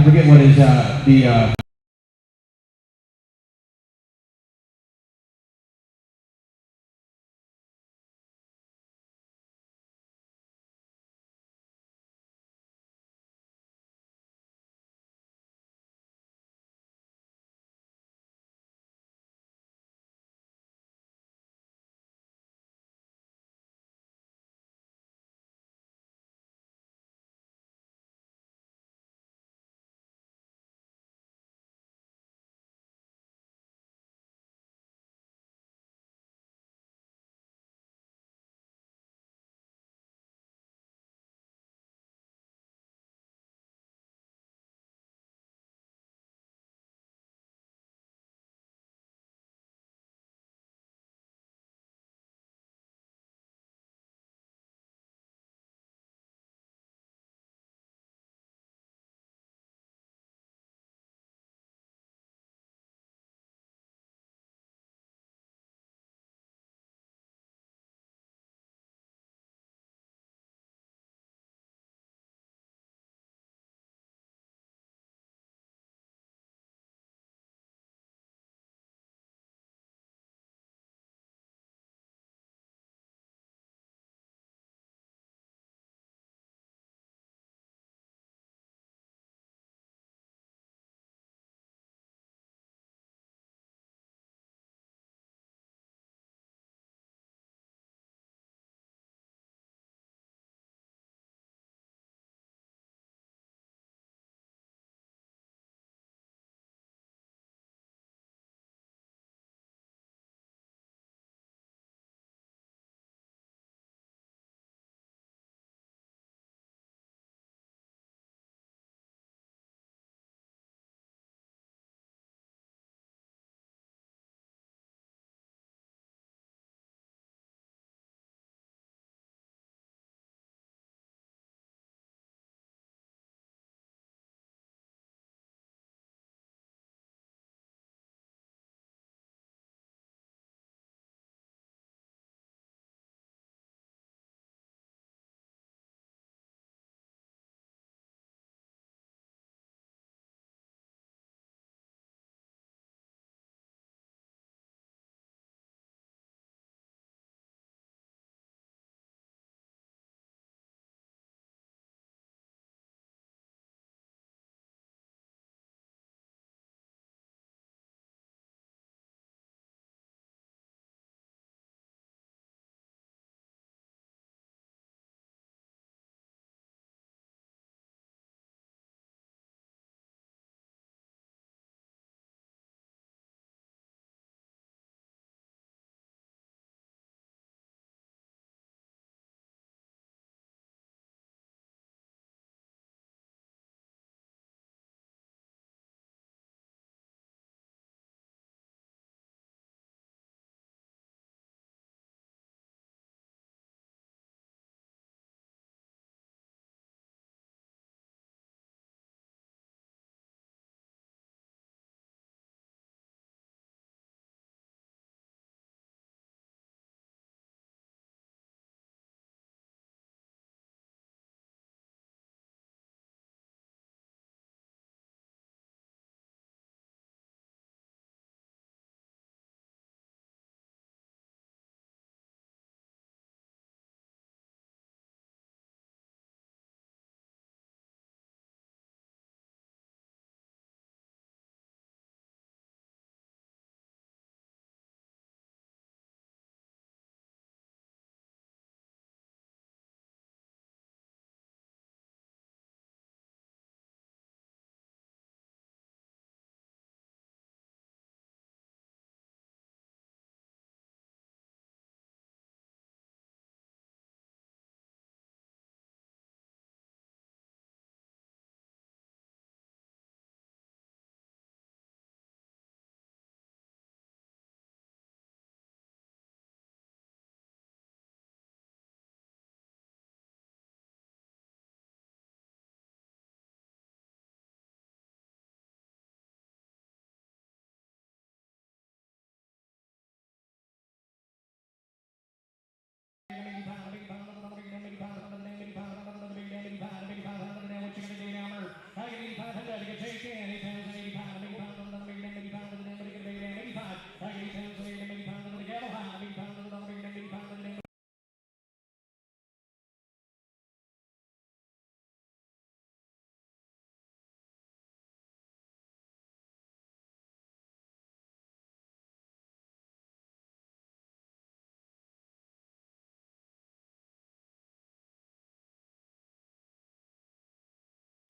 I forget what is the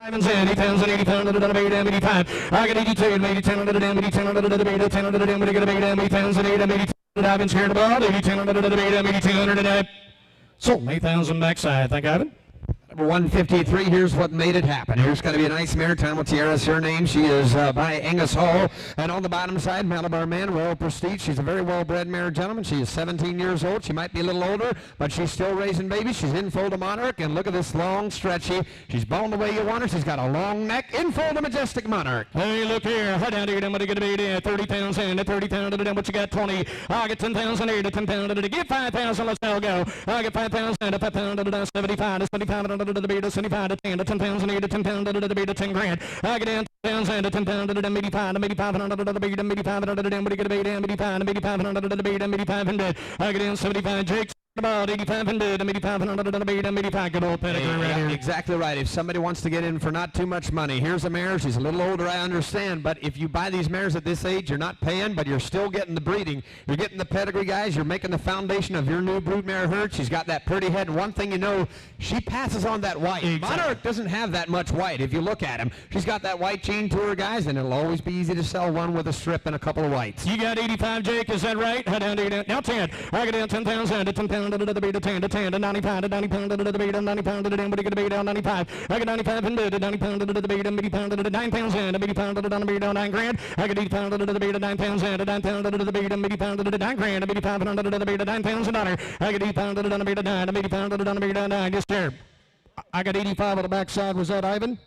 Diamonds in 80,000, 80,000, 85. I got 82, 80,000, 80,000, 10,000, we get 80,000, 80,000, Ivan's here about 80,000, 80,000, sold 8,000 backside. Thank you, Ivan. Number 153, here's what made it happen. Here's going to be a nice mare, Tom Tiara's her name. She is by Angus Hall. And on the bottom side, Malabar Man, Royal Prestige. She's a very well-bred mare, gentlemen. She is 17 years old. She might be a little older, but she's still raising babies. She's in full to Monarch, and look at this long stretchy. She's boned the way you want her. She's got a long neck, in full to Majestic Monarch. Hey, look here. Head down here. I'm going to get a 30,000, 30,000, what you got, 20. I get 10,000, 10,000, get 5,000, let's all go. I get 5,000, 5,000, 75, 75, to the beat of 75 to 10 to 10,000 to 10,000 to the beat of 10 grand. I get in 10,000 to 10,000 to 85 to 8500 to the beat of 8500 to the beat of 85 to 8500 to the beat of 8500. I get in 75 Jake's. About 8,500 to 8,500 to 85. Good old pedigree right here. Exactly right. If somebody wants to get in for not too much money, here's a mare. She's a little older, I understand, but if you buy these mares at this age, you're not paying, but you're still getting the breeding. You're getting the pedigree, guys. You're making the foundation of your new broodmare herd. She's got that pretty head. One thing you know, she passes on that white. Exactly. Monarch doesn't have that much white. If you look at him, she's got that white chain to her, guys, and it'll always be easy to sell one with a strip and a couple of whites. You got 85, Jake. Is that right? Head down to 8. Now 10. I get in 10,000 to 10,000 to the beat of 10. To 10 to 95 to 90 pound to the beat of 90 pound to the damn, but you get a beat down 95. I get 95 to 90 pound to the beat of 80 pound to the 9,000 to 80 pound to the beat of 9 grand. I get 80 pound to the beat of 9,000 to 9 pound to the beat of 80 pound to the 9 grand. 85 to the beat of $9,000. I get 80 pound to the beat of 9 to 80 pound to the beat of 9. Yes, sir. I got 85 on the backside. Was that Ivan?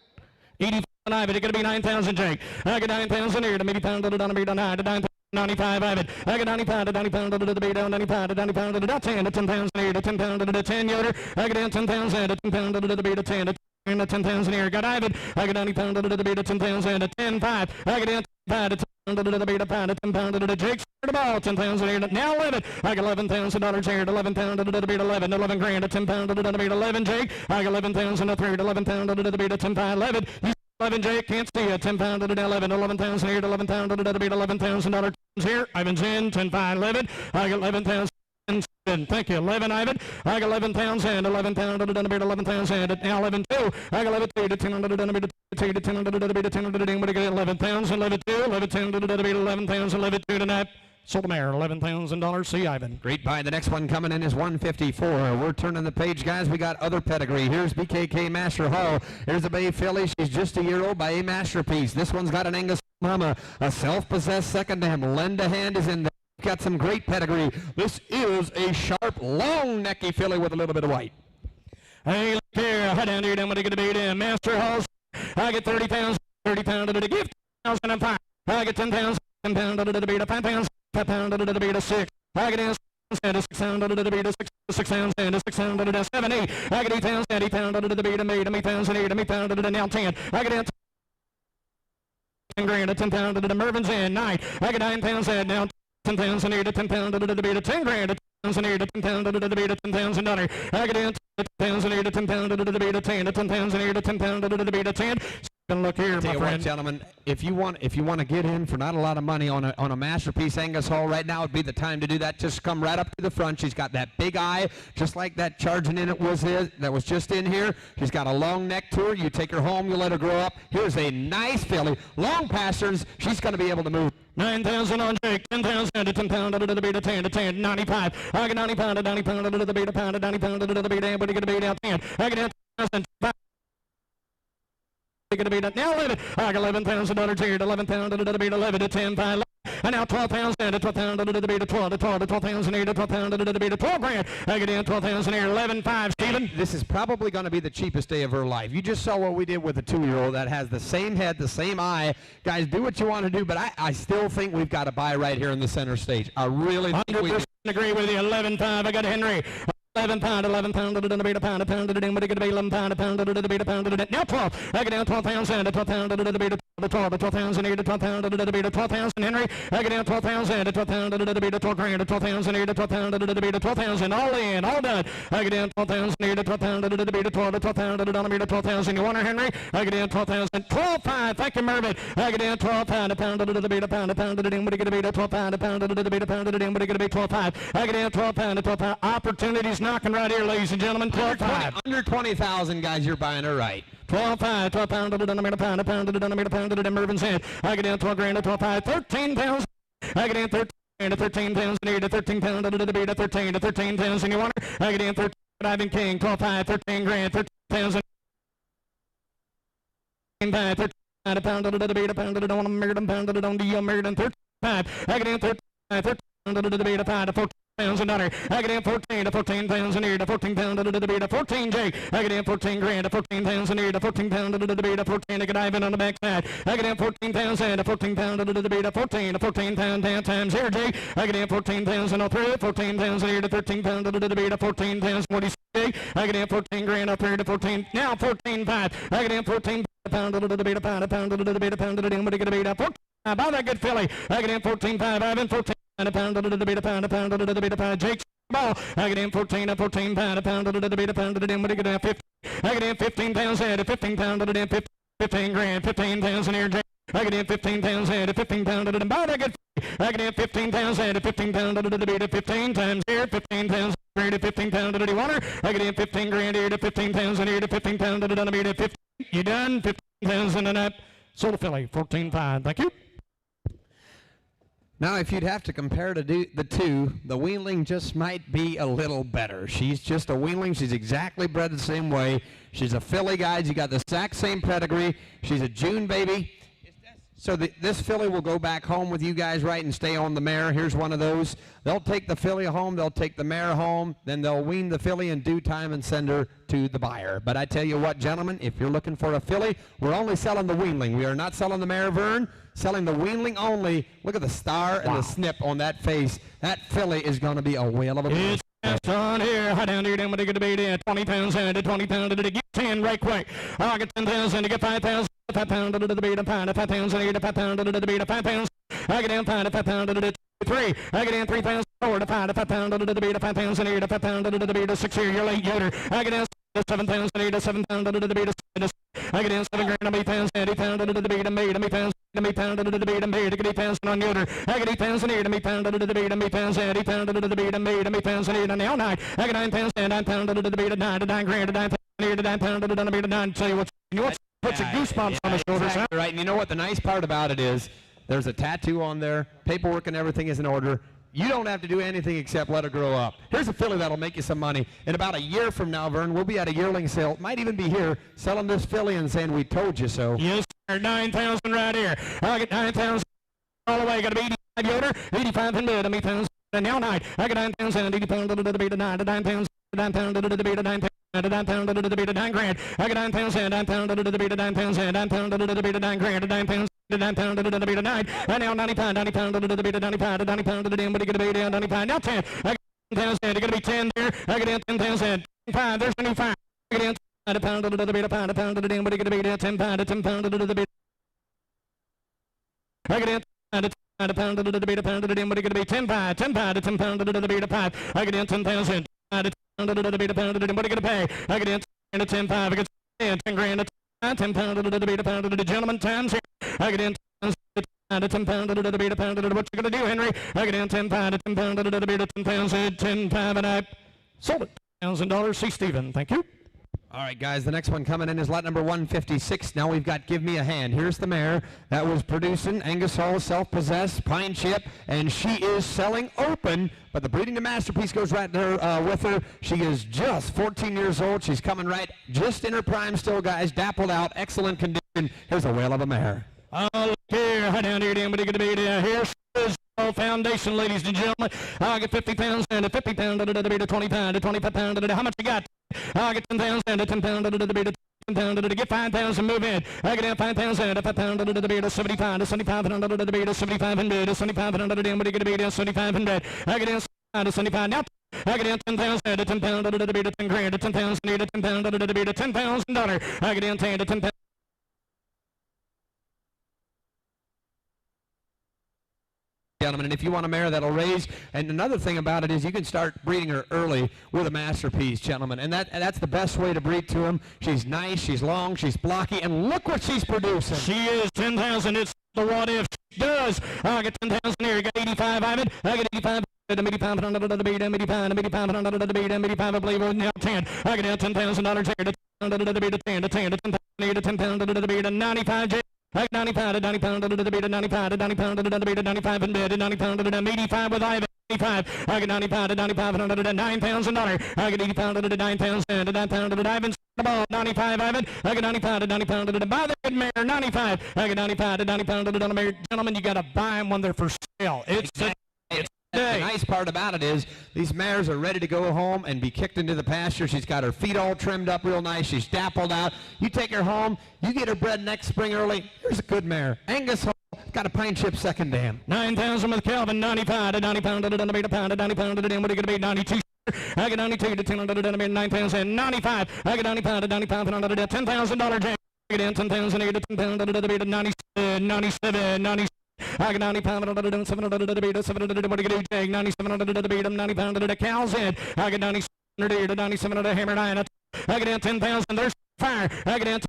85 on Ivan. It's going to be 9,000, Jake. I get 9,000 here to 80 pound to the beat of 9 to 9,000. 95, Ivan. I got 95 to 90 pound to the beat down 95 to 90 pound to the 10 to 10,000 here to 10 pound to the 10 Yoder. I got 10,000 to 10 pound to the beat of 10 to 10,000 here. Got Ivan. I got 90 pound to the beat of 10,000 to 10 5. I got 10 5 to 10 to the beat of 5 to 10 pound to the Jake's the ball 10,000 here. Now 11. I got $11,000 here to 11 pound to the beat 11 grand to 10 pound to the beat 11 Jake. I got 11,000 to 3 to 11 pound to the beat of 10 5 11. 11 Jake can't see it. 10 pound to the 11. 11,000 here to 11 pound to the beat $11,000 here. Ivan's in 10 5 11. I got 11,000. Thank you, 11 Ivan. I got 11,000. 11 pound to the beat 11,000. Now 11 2. I got 11 2 to 10 to the beat 2 to 10 to the beat 10 to the ding. But I got 11,000. 11 2. 11 10 to the beat 11,000. 11 2 tonight. Sold the mare, $11,000. See Ivan. Great buy. The next one coming in is 154. We're turning the page, guys. We got other pedigree. Here's BKK Master Hall. Here's a bay filly. She's just a year old by a masterpiece. This one's got an Angus Mama, a self-possessed second to him. Lend a hand is in there. Got some great pedigree. This is a sharp, long necky filly with a little bit of white. Hey, look here. Head down here. I'm going to get a beat in. Master Hall. I get 30,000. 30,000 to the gift. 1,005. I get 10,000. 10 pound to the beat of 5 pounds. 5 pound to the beat of 6. I get in 6 pound to the beat of 6 pounds and 6 pound to the 7 8. I get 8 pounds 8 pound to the beat of 8 pounds 8 pound to the now 10. I get in 10 grand to 10 pound to the Mervin's in 9. I get 9 pounds and now 10,000 to 10 pound to the beat of 10 grand to 10,000 to 10 pound to the beat of $10,000. I get in 10,000 to 10 pound to the beat of 10 to 10,000 to 10 pound to the beat of 10. Look here, my friend. Gentlemen, if you want to get in for not a lot of money on a masterpiece Angus Hall right now, would be the time to do that. Just come right up to the front. She's got that big eye, just like that charging in it was that was just in here. She's got a long neck to her. You take her home, you let her grow up. Here's a nice filly, long pastures. She's going to be able to move. 9,000 on Jake, 10,000 to 10 pound to the beat of 10 to 10, 95. I get 90 pound to 90 pound to the beat of pound to 90 pound to the beat of, but you get a beat out 10. I get 10,000. Now 11. I got $11,000 here to 11 pound to the beat 11 to 10 5. And now 12,000 to 12 pound to the beat of 12 to 12 to 12,000 here to 12 pound to the beat of 12 grand. I get in 12,000 here, 11 5. Stephen. This is probably going to be the cheapest day of her life. You just saw what we did with a 2-year-old that has the same head, the same eye. Guys, do what you want to do, but I still think we've got to buy right here in the center stage. I really think we 100% agree with you. 11 5. I got Henry. 11 pound to the beat a pound to the ding, but it could be 11 pound to the beat a pound to the now 12. I get down 12,000 to 12 pound to the beat of 12 to 12,000 here to 12 pound to the beat of 12,000 Henry. I get down 12,000 to 12 pound to the beat of 12 grand to 12,000 here to 12 pound to the beat of 12,000 all in, all done. I get down 12,000 here to 12 pound to the beat of 12 to 12 pound to the beat of 12,000. You want her, Henry? I get down 12,000, 12 5. Thank you, Mervyn. I get down 12 pound to the beat of pound to the ding, but it could be 12 pound to the beat of pound to the ding, but it could be 12 5. I get down 12 pound to 12 pound. Opportunities knocking right here, ladies and gentlemen. 12 5. Under 20,000, guys. You're buying her right. 12.5, 12 pound, a pound, a pound, a pound, a Mervin's head. I get down 12 grand, 12.5, 13,000. I get down 13 grand, 13,000, 13 pound, a beat, 13,000. You want her? I get down 13, Ivan King, 12.5, 13 grand, 13,000. 13, a pound, a beat, a pound, a don't married, a pound, a don't deal, married, and 35. I get down 13, 13, a beat, a pound, a 14,000. I get in 14 to 14,000 here to 14 pound to the beat of 14 Jake. I get in 14 grand to 14,000 here to 14 pound to the beat of 14. I get Ivan on the backside. I get in 14,000 to 14 pound to the beat of 14 to 14 pound 10 times here Jake. I get in 14,000 up through 14,000 here to 13 pound to the beat of 14,000. What do you say? I get in 14 grand up here to 14. Now 14.5. I get in 14 pound to the beat of pound to the beat of pound to the beat of 14. By that good filly. I get in 14.5. Ivan 14. And a pound to the beat, a pound to the beat, a pound. Jake's ball. I get in 14 pound, a pound to the beat, a pound to the dim, but I get in 15. I get in 15,000 to 15 pound to the dim, 15 grand, 15,000 here, Jake. I get in 15,000 to 15 pound to the dim, but I get I get in 15,000 to 15 pound to the beat, 15 times here, 15,000 here to 15 pound to the water. I get in 15 grand here to 15,000 here to 15 pound to the beat, 15. You done? 15,000 and up. Sold a filly, 14.5. Thank you. Now, if you'd have to compare the two, the weanling just might be a little better. She's just a weanling. She's exactly bred the same way. She's a filly, guys. You got the exact same pedigree. She's a June baby. So this filly will go back home with you guys, right, and stay on the mare. Here's one of those. They'll take the filly home. They'll take the mare home. Then they'll wean the filly in due time and send her to the buyer. But I tell you what, gentlemen, if you're looking for a filly, we're only selling the weanling. We are not selling the mare Vern. Selling the weanling only. Look at the star and the snip on that face. That filly is going to be a whale of a beast. It's on here. High down here, down with the good baby. 20 pounds to 20 pounds to get 10 right quick. I get 10,000 to get 5,000. 5 pound to the beat, a pound, 5 pounds to the 5 pound to the beat, 5 pounds. I get down 5 pound to the 3. I get down 3 pounds 4 to 5 pound to the beat, 5 pounds to the 5 pound to the beat, 6 here. You're late, Yoder. I get down 7 pounds to the 7 pound to the beat. I get down 7 grand, 8 pounds, 8 pound to the beat, 8 pounds. 8 pound to the beat, 8 pounds on Yoder. I get 8 pounds and 8 pound to the beat, 8 pounds, 8 pound to the beat, 8 pounds and 8 on the all night. I get 9 pounds and 9 pound to the beat, 9 grand, 9 pound to 9 pound to the beat, 9. Tell you what, puts your goosebumps on the shoulders, exactly huh? Right, and you know what the nice part about it is? There's a tattoo on there, paperwork and everything is in order. You don't have to do anything except let her grow up. Here's a filly that'll make you some money. In about a year from now, Vern, we'll be at a yearling sale. Might even be here selling this filly and saying we told you so. Yes, sir. 9,000 right here. I get 9,000 all the way. Got to be 85 Yoder, 85 and bid. 8 pounds and now night. I get 9,000, 80 pounds to the beat, 9 pounds, 9 pound to the beat, 9 pounds. 9 pound to the beat, 9 grand. I get 9 pounds and 9 pound to the beat, 9 pounds and 9 pound to the beat, 9 grand, 9 pounds. 9 pound to the beat, 9. And now 90 pound to the beat, 90 pound to the dim, but you get a beat down, 90 pound. Now 10. I get 10,000. You're going to be 10 there. I get 10,000. 5. There's a new 5. I get 10 pound to the beat, a pound to the dim, but you get a beat down, 10 pound to the beat. I get 10 pound to the beat, a pound to the dim, but you get a beat 10 pound to the beat, a 5. I get 10,000. Pound to the beat, a pound to the dim, but you get a pay. I get 10 5. I get 10 grand. 10 pound to the beat, a pound to the gentleman times here. I get 10 pound to the beat, a pound to the what you gonna do, Henry? I get 10 pound to the beat, 10 pounds, 10 5, and I sold it. $1,000. See Stephen. Thank you. All right, guys, the next one coming in is lot number 156. Now we've got Give Me a Hand. Here's the mare that was producing Angus Hall, self-possessed, Pine Chip, and she is selling open, but the breeding to masterpiece goes right there with her. She is just 14 years old. She's coming right just in her prime still, guys, dappled out, excellent condition. Here's a whale of a mare. Oh, look here, high down here, damn, but it be here. Here's foundation, ladies and gentlemen. I get 50 pounds and 50 pound to the beat, 20 pound to 25 pound to the. How much you got? I get 10 pounds and 10 pound to the beat, 10 pound to the. Get 5,000, move in. I get 5 pounds and 5 pound to the beat, 75 to 75 pound to the beat, 75 and bid, 75 pound to the damn, but it be 75 and bid. I get 75 now. I get 10,000 to 10 pound to the beat, 10 grand to 10,000 to 10 pound to the beat, $10,000. I get 10 to 10 pound. Gentlemen, and if you want a mare that'll raise, and another thing about it is you can start breeding her early with a masterpiece, gentlemen, and that's the best way to breed to them. She's nice, she's long, she's blocky, and look what she's producing. She is 10,000. It's the what if she does. I get 10,000 here. You got 85, Ivan. I get 85. The 85 under the beat, 85 under the beat, 85, I believe, now 10. I get $10,000 here. pound to the beat of 10 to 10 to 10 pound to 10 pound to the beat of 95 J. 90 pound to 90 pound to the beat of 95 to 90 pound to the beat of 95 and bid 90 pound to the 85 with Ivan. 85. I get 90 pound to 95 pound to the $9,000. I get 80 pound to the 9,000 to 9 pound to the Ivan. The ball 95 Ivan. I get 90 pound to 90 pound to the buy the good mare 95. I get 95 to 90 pound to the mare. Gentlemen, you got to buy them when they're for sale. It's a The nice part about it is these mares are ready to go home and be kicked into the pasture. She's got her feet all trimmed up real nice. She's dappled out. You take her home. You get her bred next spring early. Here's a good mare. Angus Hall got a pine chip second dam. 9,000 with Calvin. 95 to 90 pound to the beat a pound to 90 pound to the what are you going to be? 92. I get 92 to 10 to the 9,000. 95. I get 90 pound to 95 pound to the $10,000 jack. I get 10,000 to 10 pound to the beat of 97. 97. 97. I get 90 pound to the 700 to the beat of 700 what do you do, Jake? 97 to the beat of 90 pound to the cow's head. I get 97 to 97 to the hammer 9. I get 10,000. There's fire. I get 10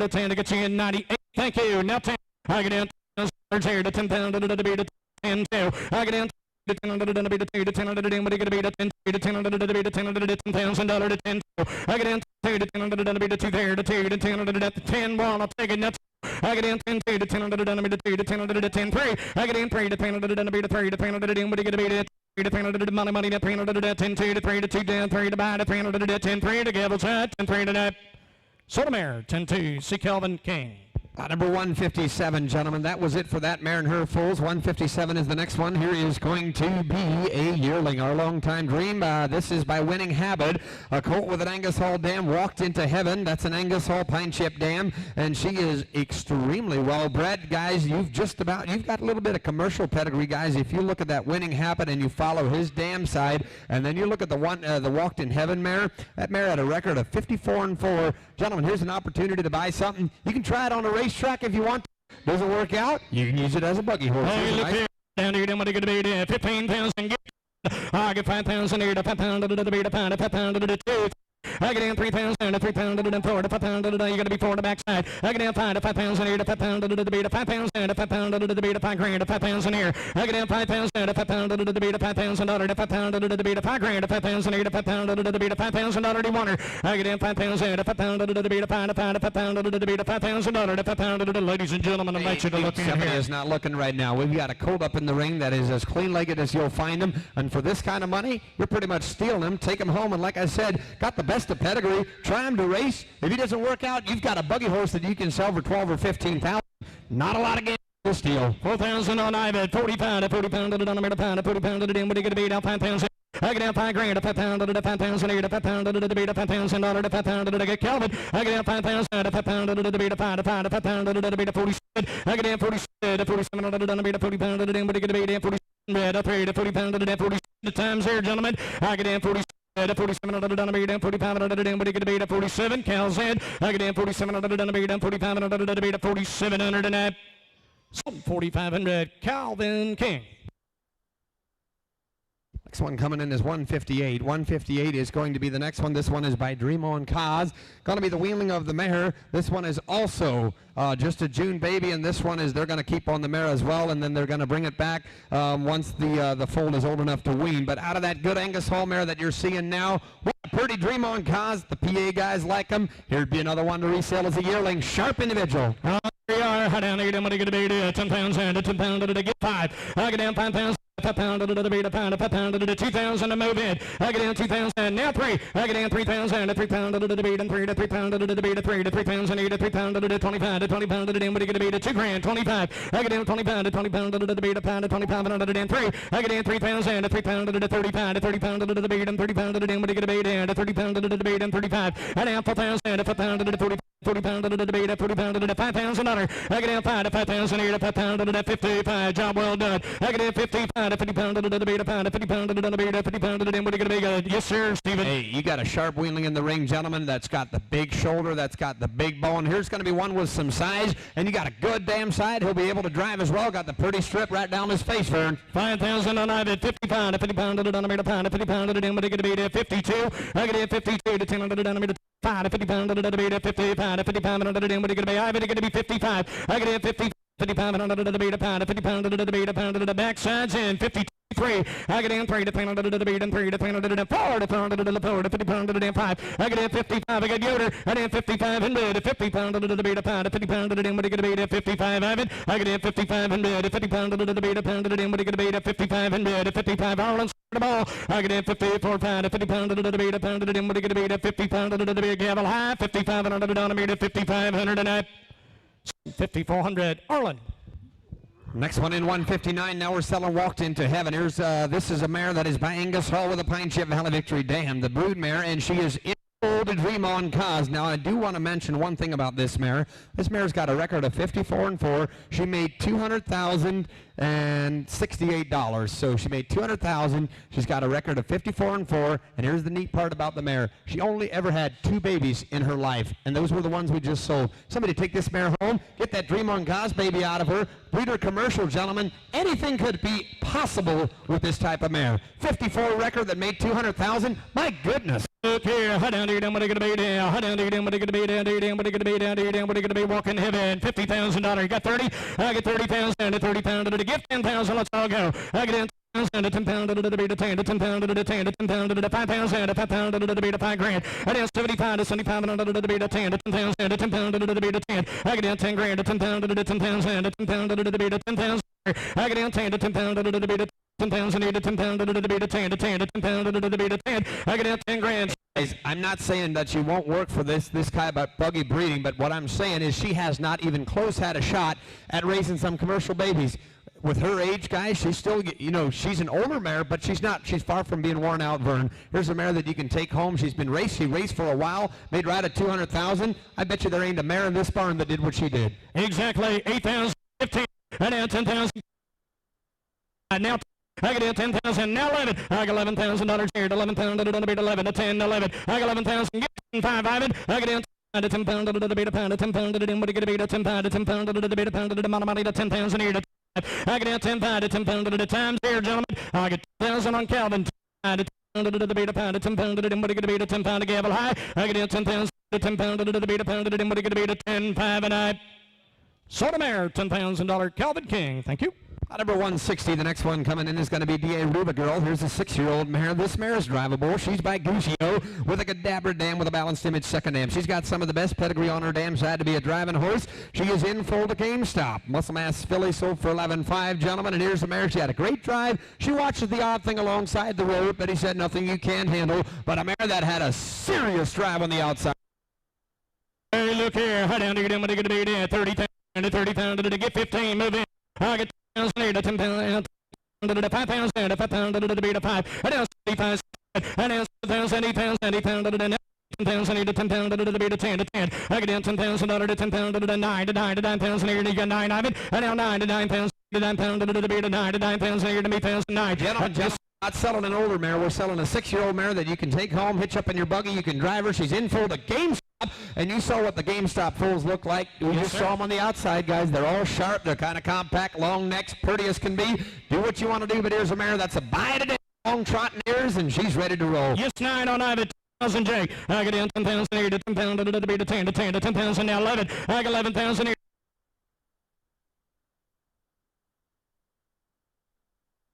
to 10 to get you in 98. Thank you. Now 10. I get 10,000 here to 10 pound to the beat of 10 2. I get 10 to 10 to the beat of 2 to 10 to the what do you get 10 to 10 to the beat of 10 to the $10,000 to 10 2. I get 10 to 10 to the beat of 2 there to 2 to 10 to the 10 1. I'll take it. That's I get in 10 2 to 10 to the 2 to 10 to the 10 3. I get in 3 to 10 to the beat of 3 to 10 to the what do you get a beat 3 to 10 to the money to 3 to the 10 2 to 3 to 2 down 3 to buy to 3 to the 10 3 to Gavel's head 10 3 to that. Sotomayor 10 2. See Calvin King. Number 157, gentlemen. That was it for that mare and her foals. 157 is the next one. Here is going to be a yearling, our longtime dream. This is by Winning Habit. A colt with an Angus Hall dam walked into heaven. That's an Angus Hall pine chip dam, and she is extremely well bred. Guys, you've got a little bit of commercial pedigree, guys. If you look at that Winning Habit and you follow his dam side, and then you look at the one, the walked in heaven mare, that mare had a record of 54-4. Gentlemen, here's an opportunity to buy something. You can try it on a racetrack if you want. Doesn't work out, you can use it as a buggy horse. Hey, look here. Down here, what are you going to be? 15,000. I get 5,000 here to 5 pound to the beat, a pound to 5 pound to the 2. I get in 3,000 to 3 pound to the 4 to 5 pound to the you got to be 4 to backside. I get in 5 to 5,000 here to 5 pound to the beat, a 5,000 to 5 pound to the beat, a 5 grand to 5,000 here. I get in 5,000 to 5 pound to the beat, a $5,000 to 5 pound to the beat, a 5 grand to 5,000 here to 5 pound to the beat, a $5,000 to one. I get in 5,000 to 5 pound to the beat, a 5 to 5 pound to the beat, a $5,000 to 5 pound to the ladies and gentlemen. I invite you to look in Somebody here. is not looking right now. We've got a colt up in the ring that is as clean-legged as you'll find them, and for this kind of money, you're pretty much stealing them. Take them home, and like I said, got the best of pedigree. Try him to race. If he doesn't work out, you've got a buggy horse that you can sell for 12 or 15,000. Not a lot of games in this deal. 4,000 on Ivan. 40 pound to 40 pound to the $1 pound to 40 pound to the what are you going to be? Down 5,000. I get down 5 grand to 5 pound to the 5,000 here to 5 pound to the beat, a $5,000 to 5 pound to the get Calvin. I get down 5,000 to 5 pound to the beat, a 5 to 5 pound to the beat, a 47. I get down 47 to 47 to the beat, a 40 pound to the what are you going to be? Down 47 to 3 to 40 pound to the 47 times here, gentlemen. I get down 47. 47 under the beat, and 45 under the what are you going to be? 47. Cal's head. I get down 47 under the beat, and 45 under the beat, 47 under the net. 4,500. Calvin King. Next one coming in is 158. 158 is going to be the next one. This one is by Dream On Cause. Going to be the wheeling of the mare. This one is also just a June baby, and this one is they're going to keep on the mare as well, and then they're going to bring it back once the foal is old enough to wean. But out of that good Angus Hall mare that you're seeing now, what a pretty Dream On Cause. The PA guys like them. Here'd be another one to resell as a yearling. Sharp individual. Here we are. Down here, what are you going to be? 10 pounds and 10 pound to get 5. I get down 5 pounds. 5 pound to the beat, a pound to 5 pound to the 2,000 to move in. I get in 2,000, now 3. I get in 3,000 to 3 pound to the beat, and 3 to 3 pound to the beat, 3 to 3,000, 8 to 3 pound to the 25 to 20 pound to the what are you going to be? 2 grand, 25. I get in 25 to 20 pound to the beat, a pound to 25 under the 3. I get in 3,000 to 3 pound to the 35 to 30 pound to the beat, and 30 pound to the what are you going to be? And 30 pound to the beat, and 35. I down 4,000 to 5 pound to the 40 pound to the beat, 40 pound to the $5,000. I get in 5 to 5,000 here to 5 pound to the 55. Job well done. I get in 55 to 50 pound to the beat, a pound to 50 pound to the beat, 50 pound to the what are you going to be? Yes, sir, Stephen. Hey, you got a sharp wheeling in the ring, gentlemen. That's got the big shoulder. That's got the big bone. Here's going to be one with some size, and you got a good damn side. He'll be able to drive as well. Got the pretty strip right down his face, Vern. 5,000 on Ivan. 50 pound to 50 pound to the a pound to 50 pound to the what are you going to be? 52. I get in 52 to 10 to the 5 to 50 pound to the beat, 55 to 50 pound to the what are you going to be? Ivan going to be 55. I get in 50 pound to the beat, a pound to 50 pound to the beat, a pound to the backsides in 52. 3. I get in 3 to 10 to the beat and 3 to 10 to the 4 to 10 to the 4 to 50 pound to the 5. I get in 55. I get Yoder. I get in 55 and to 50 pound to the beat a pound to 50 pound to the dim. But I get a beat at 55. I get in 55 and to 50 pound to the beat a pound to the dim. But I get a beat at 55 and to 55. Ireland the ball. I get in 54 pound to 50 pound to the beat a pound to the dim. But I get a beat at 50 pound to the big gavel high. 55 and under the down meter 5500 and 5400. Ireland. Next one in 159. Now we're selling Walked Into Heaven. Here's this is a mare that is by Angus Hall with a Pine Chip Valley Victory Dam, the brood mare, and she is in to Dream On Cause. Now I do want to mention one thing about this mare. This mare's got a record of 54-4. She made $200,068. So she made $200,000. She's got a record of 54-4. And here's the neat part about the mare. She only ever had 2 babies in her life, and those were the ones we just sold. Somebody take this mare home, get that Dream On Cause baby out of her. Breeder commercial, gentlemen. Anything could be possible with this type of mare. 54 record that made 200,000. My goodness. Look here, hot down, what are you gonna be down? Hot down, what are you gonna be down? What are you gonna be down? What are you gonna be walking heaven? $50,000. You got 30. I get 30,000 to 30 pound to the gift 10,000. Let's all go. I get 10,000 to 10 pound to the beat to 10 to 10 pound to the 10 to 10 pound to the 5,000 to 5 pound to the beat to 5 grand. I get 75 to 75 pound to the beat to 10 to 10,000 to 10 pound to the beat to 10. I get 10 grand to 10 pound to the 10,000 to 10 pound to the beat to 10,000. I get 10 to 10 pound to the beat to 10,000 to 10 pound to the beat to 10 to 10 to 10 pound to the beat to 10. I get 10 grand. I'm not saying that she won't work for this kind of buggy breeding, but what I'm saying is she has not even close had a shot at raising some commercial babies. With her age, guys, she's still, you know, she's an older mare, but she's far from being worn out, Vern. Here's a mare that you can take home. She's been raced. She raced for a while, made right at 200,000. I bet you there ain't a mare in this barn that did what she did. Exactly. 8,000, 15, and now 10,000. Now I get 10,000, now 11. I got $11,000 here, 11 pound to the beat 11 to 10, 11. I got 11,000, get 5, Ivan. I get 10 to 10 pound to the beat a pound to 10 pound to the dim, but I get a beat at 10 pound to 10 pound to the beat a pound to the amount of money to 10,000 here to 10. I get 10 pound to 10 pound to the times here, gentlemen. I get 10,000 on Calvin. 10 to 10 to the beat a pound to 10 pound to the dim, but I get a beat at 10 pound to gavel high. I get 10,000 to 10 pound to the beat a pound to the dim, but I get a beat at 10, 5, and I sold a mare, $10,000 Calvin King. Thank you. Number 160, the next one coming in is going to be D.A. Ruba Girl. Here's a 6-year-old mare. This mare is drivable. She's by Gugio with a Cadabra dam with a balanced image second dam. She's got some of the best pedigree on her dam side to be a driving horse. She is in full to GameStop. Muscle Mass filly sold for 11.5, gentlemen. And here's the mare. She had a great drive. She watches the odd thing alongside the road, but he said nothing you can't handle. But a mare that had a serious drive on the outside. Hey, look here. Hot down, 30 pound to 30 pound to get 15. Move in. I get 10,000 to 10 pound to the 5,000 to 5 pound to the beat of 5. And now 75. And now 7,000, 8,000 pound to the 10,000 to 10 pound to the beat of 10 to 10. I get $10,000 to 10 pound to the 9 to 9,000 here to get 9 of it. And now 9 to 9,000 to 9 pound to the beat of 9 to 9,000 here to me 9. Gentlemen, not selling an older mare. We're selling a 6-year-old mare that you can take home, hitch up in your buggy. You can drive her. She's in full to GameStop. And you saw what the GameStop foals look like. We just saw them on the outside, guys. They're all sharp. They're kind of compact, long necks, pretty as can be. Do what you want to do, but here's a mare that's a buy today. Long trotting ears, and she's ready to roll. Yes, 9 on Ivan. 10,000 Jake. I get 10,000 here to 10 pound to the beat of 10 to 10 to 10,000 now 11. I got 11,000 here.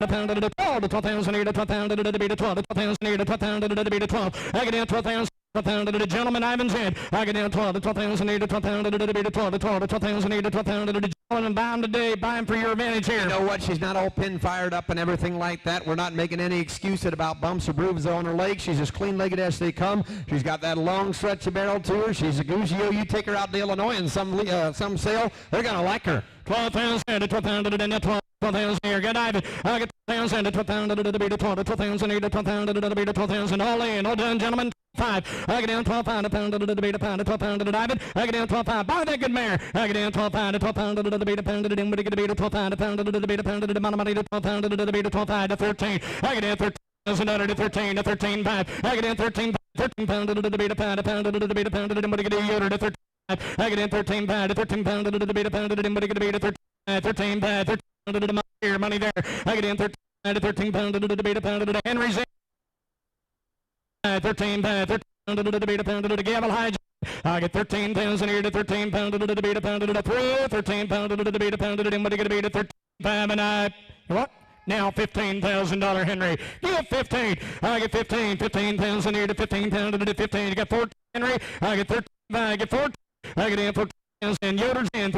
Pound to the 12 to 12,000 here to 12 pound to the beat of 12 to 12,000 here to 12 pound to the beat of 12. I get 12,000. 12 pound to the gentleman Ivan's in. I get down 12 to 12,000 here to 12 pound to the beat of 12 to 12 to 12,000 here to 12 pound to the gentleman. Buy him today. Buy him for your advantage here. You know what? She's not all pin fired up and everything like that. We're not making any excuse about bumps or bruises on her legs. She's as clean-legged as they come. She's got that long stretch of barrel to her. She's a Gugio. You take her out to Illinois in some sale, they're going to like her. 12,000 to 12 pound to the 12,000 here. Get Ivan. I get 12,000 to 12 pound to the beat of 12 to 12,000 here to 12 pound to the beat of 12,000. All in. All done, gentlemen. 5. I get down 12 pound to pound to the beat of pound to 12 pound to the Ivan. I get down 12 pound. Buy that good mare. I get down 12 pound to 12 pound to the beat of pound to the dim. But I get a beat of 12 pound to pound to the beat of pound to the amount of money to 12 pound to the beat of 12 pound to 13. I get down 13,000 to 13 to 13 5. I get down 13 pound to the beat of pound to pound to the beat of pound to the dim. But I get a Yoder to 13. I get in 13 pound to 13 pound to the beat of pound to the dim. But I get a beat of 13 pound to the here money there. I get in 13 to 13 pound to the beat of pound to the Henry's. 13 pound to the beat of pound to the Gavel High. I get 13,000 here to 13 pound to the beat of pound to the through. 13 pound to the beat of pound to the dim. But I get a beat of 13 pound and I what? Now $15,000 Henry. Give 15. I get 15. 15,000 here to 15,000 to 15. You got 14 Henry. I get 13. I get 14. I get in 14,000. Yoder's in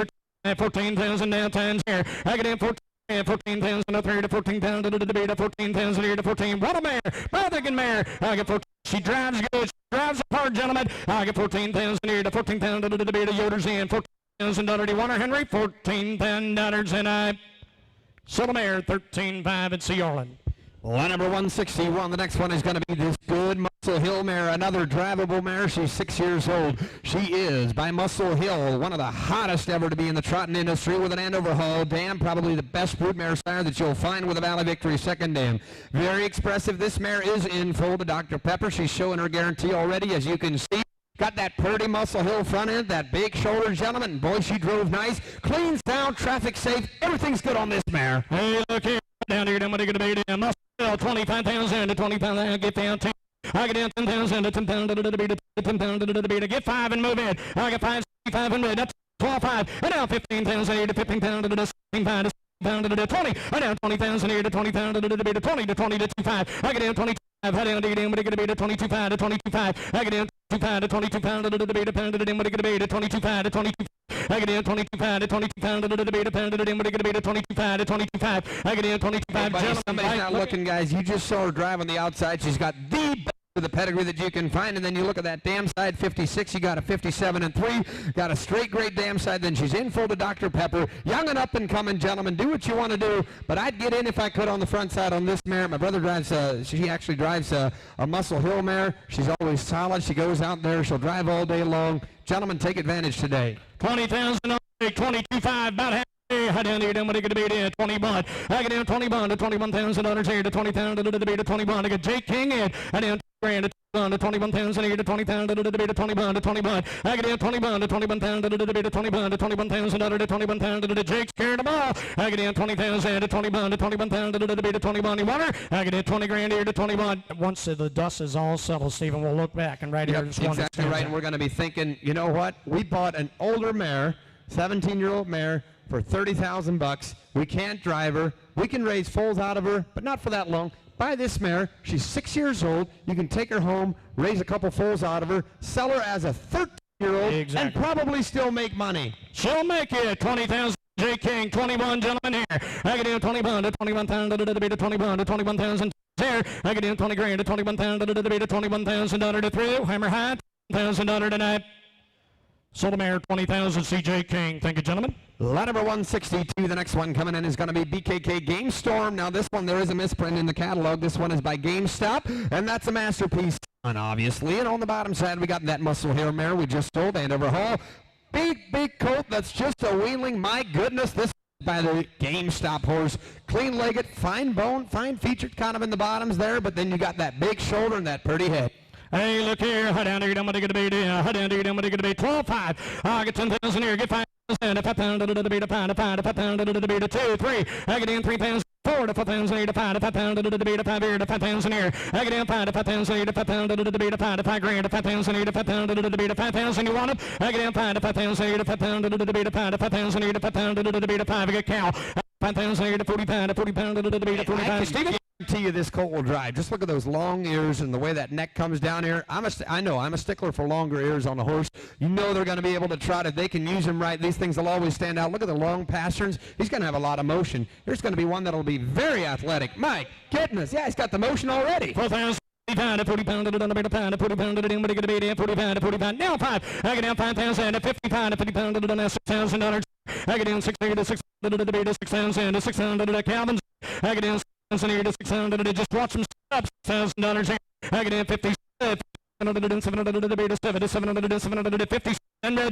14,000 now times here. I get in 14. 14,000 up here to 14,000 to the beat of 14,000 here to 14. What a mare! Brotherkin mare. I get 14. She drives good. She drives hard, gentlemen. I get 14,000 here to 14,000 to the beat of Yoder's in. $14,000. Do you want her, Henry? $14,000 and I sold a mare 13.5 at Sea Orland. Line number 161. The next one is going to be this good Muscle Hill mare, another drivable mare. She's 6 years old. She is, by Muscle Hill, one of the hottest ever to be in the trotting industry with an Andover Hall dam, probably the best broodmare sire that you'll find with a Valley Victory second dam. Very expressive. This mare is in full to Dr. Pepper. She's showing her guarantee already, as you can see. Got that pretty Muscle Hill front end, that big shoulder, gentlemen. Boy, she drove nice. Clean, sound, traffic safe. Everything's good on this mare. Hey, look here. Down here, what are you going to be? Muscle Hill, 25,000 to 25,000. Get down 10. I get down 10,000 to 10,000 to the beat, 10,000 to the beat. Get 5 and move in. I get 5, 5 and move. That's 12.5. And now 15,000 to 15,000 to the 16,500 to the 20. And now 20,000 here to 20,000 to the beat, 20 to 20 to 25. I get down 25. I down to get in, what are you going to be? 22.5 to 22.5. I get down 22.5 to 22 to the beat, pounded it in, what are you going to be? 22.5 to 22. I get in 25 to 22 pound to the beat, pounded it in, what are you going to be? 25 to 25. I get in 25. Hey, somebody's not looking, guys. You just saw her drive on the outside. She's got the best of the pedigree that you can find, and then you look at that dam side, 56. You got a 57 and 3. Got a straight great dam side. Then she's in full to Dr. Pepper. Young and up and coming, gentlemen. Do what you want to do, but I'd get in if I could on the front side on this mare. My brother drives. She actually drives a Muscle Hill mare. She's always solid. She goes out there. She'll drive all day long. Gentlemen, take advantage today. 20,000, 22.5, about half. I down here, what are you going to be there? 21. I get down 21 to $21,000 here to 20,000 to the beat of 21. I get Jake King in. I down grand to 21,000 here to 20,000 to the beat of 21 to 21. I get down 21 to 21,000 to the beat of 21 to $21,000 to 21,000 to the Jake's carrying the ball. I get down 20,000 to 21 to 21,000 to the beat of 21. You want her? I get down 20 grand here to 21. Once the dust is all settled, Stephen, we'll look back and right here. Exactly right. And we're going to be thinking, you know what? We bought an older mare, 17-year-old mare, for $30,000. We can't drive her. We can raise foals out of her, but not for that long. Buy this mare. She's 6 years old. You can take her home, raise a couple foals out of her, sell her as a 13-year-old, and probably still make money. She'll make it. 20,000. J. King, 21 gentlemen here. I get in 21 to 21,000 to the beat of 21 to 21,000 here. I get in 20 grand to 21,000 to the beat of $21,000 to through. Hammer high, $1,000 tonight. Sold a mare, 20,000, C.J. King. Thank you, gentlemen. Lot number 162. The next one coming in is going to be BKK Game Storm. Now, this one, there is a misprint in the catalog. This one is by GameStop, and that's a masterpiece, obviously. And on the bottom side, we got that Muscle Hill mare we just sold, Andover Hall. Big, big colt that's just a wheeling. My goodness, this is by the GameStop horse. Clean-legged, fine bone, fine featured kind of in the bottoms there, but then you got that big shoulder and that pretty head. Hey, look here. How down to your dumb, what are you going to be? How down to your dumb, what are you going to be? 12.5. I get 10,000 here. Get 5,000. If I pound to the beat, a pound, a pound, if I pound to the beat, a 2, 3. I get in 3,000. 4 to 4,000 here to 5 if I pound to the beat of 5 here to 5,000 here. I get in 5 to 5,000 here to 5,000 to the beat of 5 to 5 grand to 5,000 here to 5,000 to the beat of 5,000. You want it? I get in 5 to 5,000 here to 5,000 to the beat of 5 to 5,000 here to 5,000 to the beat of 5. I get cow. 5,000 here to 40 to 40 pound to the beat of 45. Stephen? I guarantee you this colt will drive. Just look at those long ears and the way that neck comes down here. I know I'm a stickler for longer ears on a horse. You know they're going to be able to trot if they can use them right. These things will always stand out. Look at the long pasterns. He's going to have a lot of motion. There's going to be one that'll be very athletic. My goodness, yeah, he's got the motion already. 4,000. 40 pound to the pound, 40 pound to the what are you going to be? 40 pound to 40 pound. Now 5. I get down 5,000 to 50 pound to 50 pound to the $6,000. I get down 600 to 600 to the beat of 6,000 to 600 to the Calvin's. I get down 600 to 600 to just watch them up $6,000 here. I get down 50. 700 to the beat of 7 to 700 to 700 to 50. And now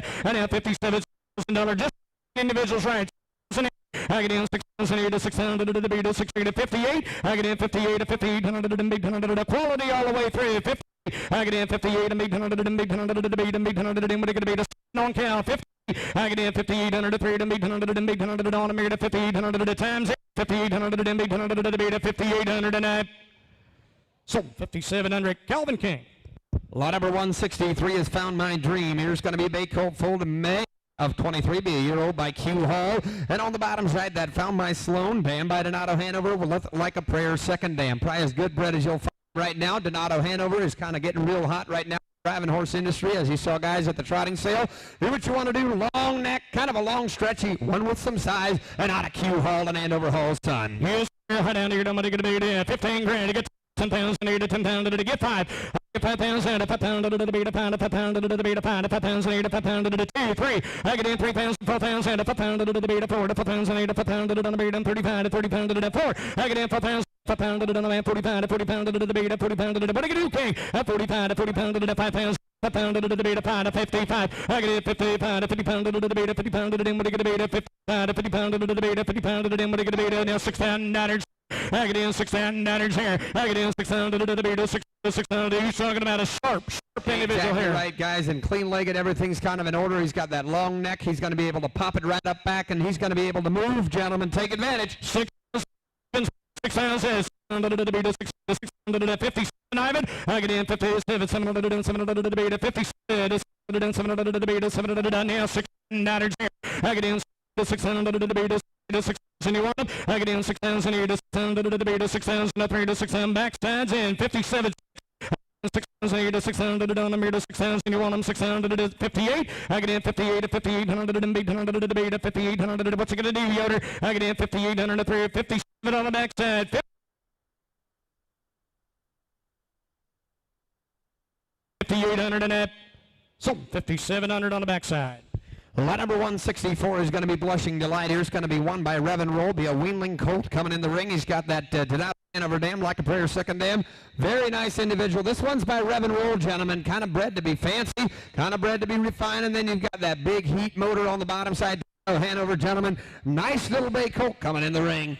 $57,000 just individuals right. I get in 600 to 600 to the beat of 60 to 58. I get in 58 to 5800 and 800 to quality all the way through 50. I get in 58 and 800 and 800 to the beat and 800 and what are going to be the on count 50. I get in 5800 to 3 and 800 and 800 on a mirror to 5800 to times 5800 and 800 to the beat of 5800 and I sold 5700. Calvin King. Lot number 163 has Found My Dream. Here's going to be a bay colt full to May. of 23, be a year-old by Q Hall. And on the bottom side, that Found My Sloan, dam by Donato Hanover, with Like a Prayer, second dam. Probably as good bred as you'll find right now. Donato Hanover is kind of getting real hot right now. Driving horse industry, as you saw guys at the trotting sale. Do what you want to do. Long neck, kind of a long stretchy, one with some size, and out of Q Hall and Andover Hall's son. Yes, high down to your number to get a 15 grand to get 10 pounds and 8 to 10 pounds to get 5. 5 pounds and a 5 pound to the beat a pound, a 5 pound to the beat a pound, 5 pounds and 8 a 5 pound to the 2, 3. I get in 3 pounds, 4 pounds and a 5 pound to the beat a 4, 5 pounds and 8 a 5 pound to the beat and 35 to 30 pound to the 4. I get in 4 pounds. 5 pound to the man, 45 to 40 pound to the beat, 40 pound to the, but I get okay. 45 to 40 pound to the 5 pounds. 5 pound to the beat, a pound, 55. I get it 55 to 50 pound to the beat, 50 pound to the dim, but I get a beat, 55 to 50 pound to the beat, 50 pound to the dim, but I get a beat. Now 6,900. I get in 6,900 here. I get in 6,000 to the beat, 6,000. He's talking about a sharp individual exactly here. Right, guys, and clean-legged. Everything's kind of in order. He's got that long neck. He's going to be able to pop it right up back, and he's going to be able to move, gentlemen. Take advantage. 6,000 to the beat, 6,000 to the 57. Ivan, I get in 57, 700 to the beat, 57, 700 to the beat, 700 to the now 6,900 here. I get in 600 to the beat, 6,000 you want them. I get in 6,000 here to 600 to the beat, 6,000 to 3 to 6,000 backsides in 57. 6,000 to 600 down the meter, 6,000 you want them, 600 to 58. I get in 58 to 5,800 and 800 to the beat, 5,800. What's it gonna do, Yoder? I get in 5,800 to 3, 57 on the backside. 5,800 and that. So 5,700 on the backside. Lot number 164 is going to be Blushing Delight. Here's going to be won by Revan Roll. Be a weanling colt coming in the ring. He's got that Donato Hanover dam, Like a Prayer, second dam. Very nice individual. This one's by Revan Roll, gentlemen. Kind of bred to be fancy, kind of bred to be refined. And then you've got that big heat motor on the bottom side. Hanover, gentlemen. Nice little bay colt coming in the ring.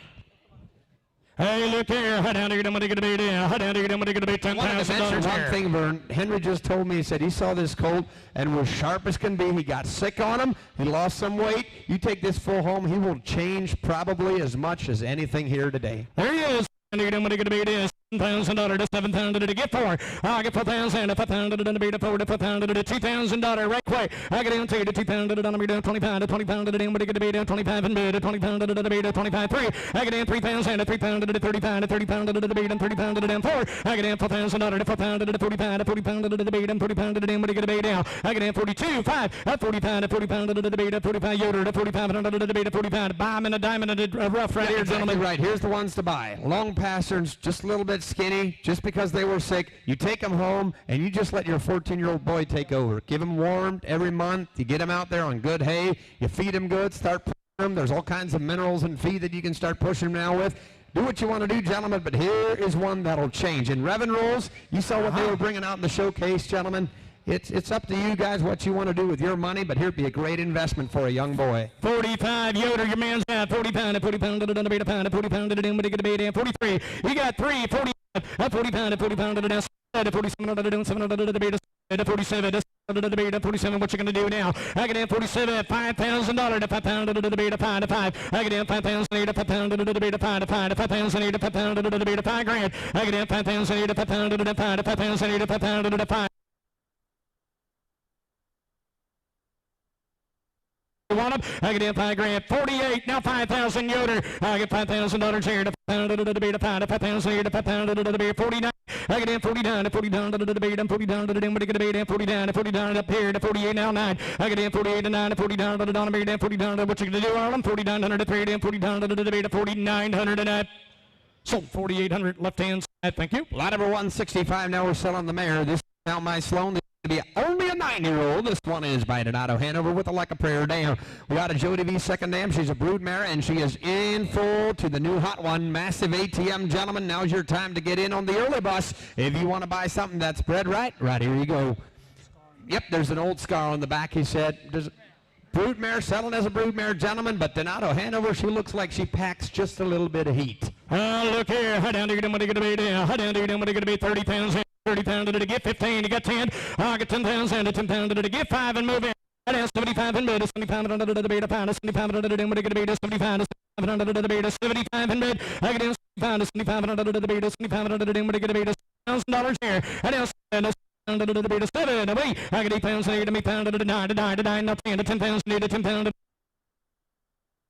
Hey, look here. High down to your number to get a beat. High down to your number to get a beat. $10,000. One thing, Vern. Henry just told me, he said he saw this colt and was sharp as can be. He got sick on him. He lost some weight. You take this full home, he will change probably as much as anything here today. There he is. And you're going to get a beat. $7,000 to 7,000 to get 4. I get 4,000 to 5,000 to beat a 4 to 5,000 to $2,000 right way. I get into the 2,000 to the beat 25 to 20 pound to the but get a beat 25 and bid 20 pound to the beat 25 3. I get in 3,000 to 3 pound to the 35 to 30 pound to the beat and 30 pound to the 4. I get in $4,000 to 4 pound to the 45 to 40 pound to the beat and 40 pound to the but get a beat down. I get in 42 5 at 45 to 40 pound to the beat 45 Yoder to 45 to the beat 45. Bomb and a diamond and a rough right here, gentlemen. Right, here's the ones to buy. Long passerns, just a little bit skinny, just because they were sick. You take them home and you just let your 14-year-old boy take over. Give him warmed every month. You get him out there on good hay. You feed him good. Start pushing him. There's all kinds of minerals and feed that you can start pushing him now with. Do what you want to do, gentlemen, but here is one that'll change. In Revan Rolls, you saw what they were bringing out in the showcase, gentlemen. It's up to you guys what you want to do with your money, but here'd be a great investment for a young boy. 45 Yoder, your man's out. 40 pound to 40 pound to the beat a pound to 40 pound to the but get a beat 43. You got 3 40 40 pound to 40 pound to the desk. 47 to the 7 to the beat to 47 to the beat 47. What you gonna do now? I get in 47 $5,000 to 5 pound to the beat 5 to 5. I get in 5,008 to 5 pound to the beat 5 to 5 to 5,008 to 5 pound to the beat 5 grand. I get in 5,008 to 5 pound to the 5 to 5,008 to 5 pound to the 5. Want them? I get in 5 grand. 48. Now 5,000 Yoder. I get $5,000 here to pound to the beat 5 to 5,000 here to 5 pound to the beat 49. I get in 49 to 40 down to the beat and 40 down to the but get a beat and 40 down to 40 down up here to 48 now 9. I get in 48 to 9 to 40 down to the beat and 40 down to what you gonna do, Arlen? 4900 to 3 and 40 down to the beat at 4,900 and that. Sold 4,800 left hand side. Thank you. Lot number 165. Now we're selling the mare. This is Found My Sloan. To be only a 9-year-old. This one is by Donato Hanover with a Like a Prayer dam. We got a Jody V second dam. She's a brood mare, and she is in full to the new hot one. Massive ATM, gentlemen. Now's your time to get in on the early bus. If you want to buy something that's bred right here you go. Yep, there's an old scar on the back, he said. There's a brood mare selling as a brood mare, gentlemen, but Donato Hanover, she looks like she packs just a little bit of heat. Look here. High down to your number to get a beat. High down to your number to get a beat 30 pounds. 30 pound to get 15, you got 10. I get 10,000 to 10 pound to get 5 and move in. That is 75 and mid, 75 under the beat, a pound, 75 under the beat, to get a beat, 75 to 75 under the beat, 75 and mid. I get in 75 to 75 under the beat, 75 under the beat, to get a beat, $1,000 here. That is pound to the beat of 7 away. I got 8 pounds, 8 to me pound to the 9 to 9 to 9, now 10 to 10 pounds, 8 to 10 pound.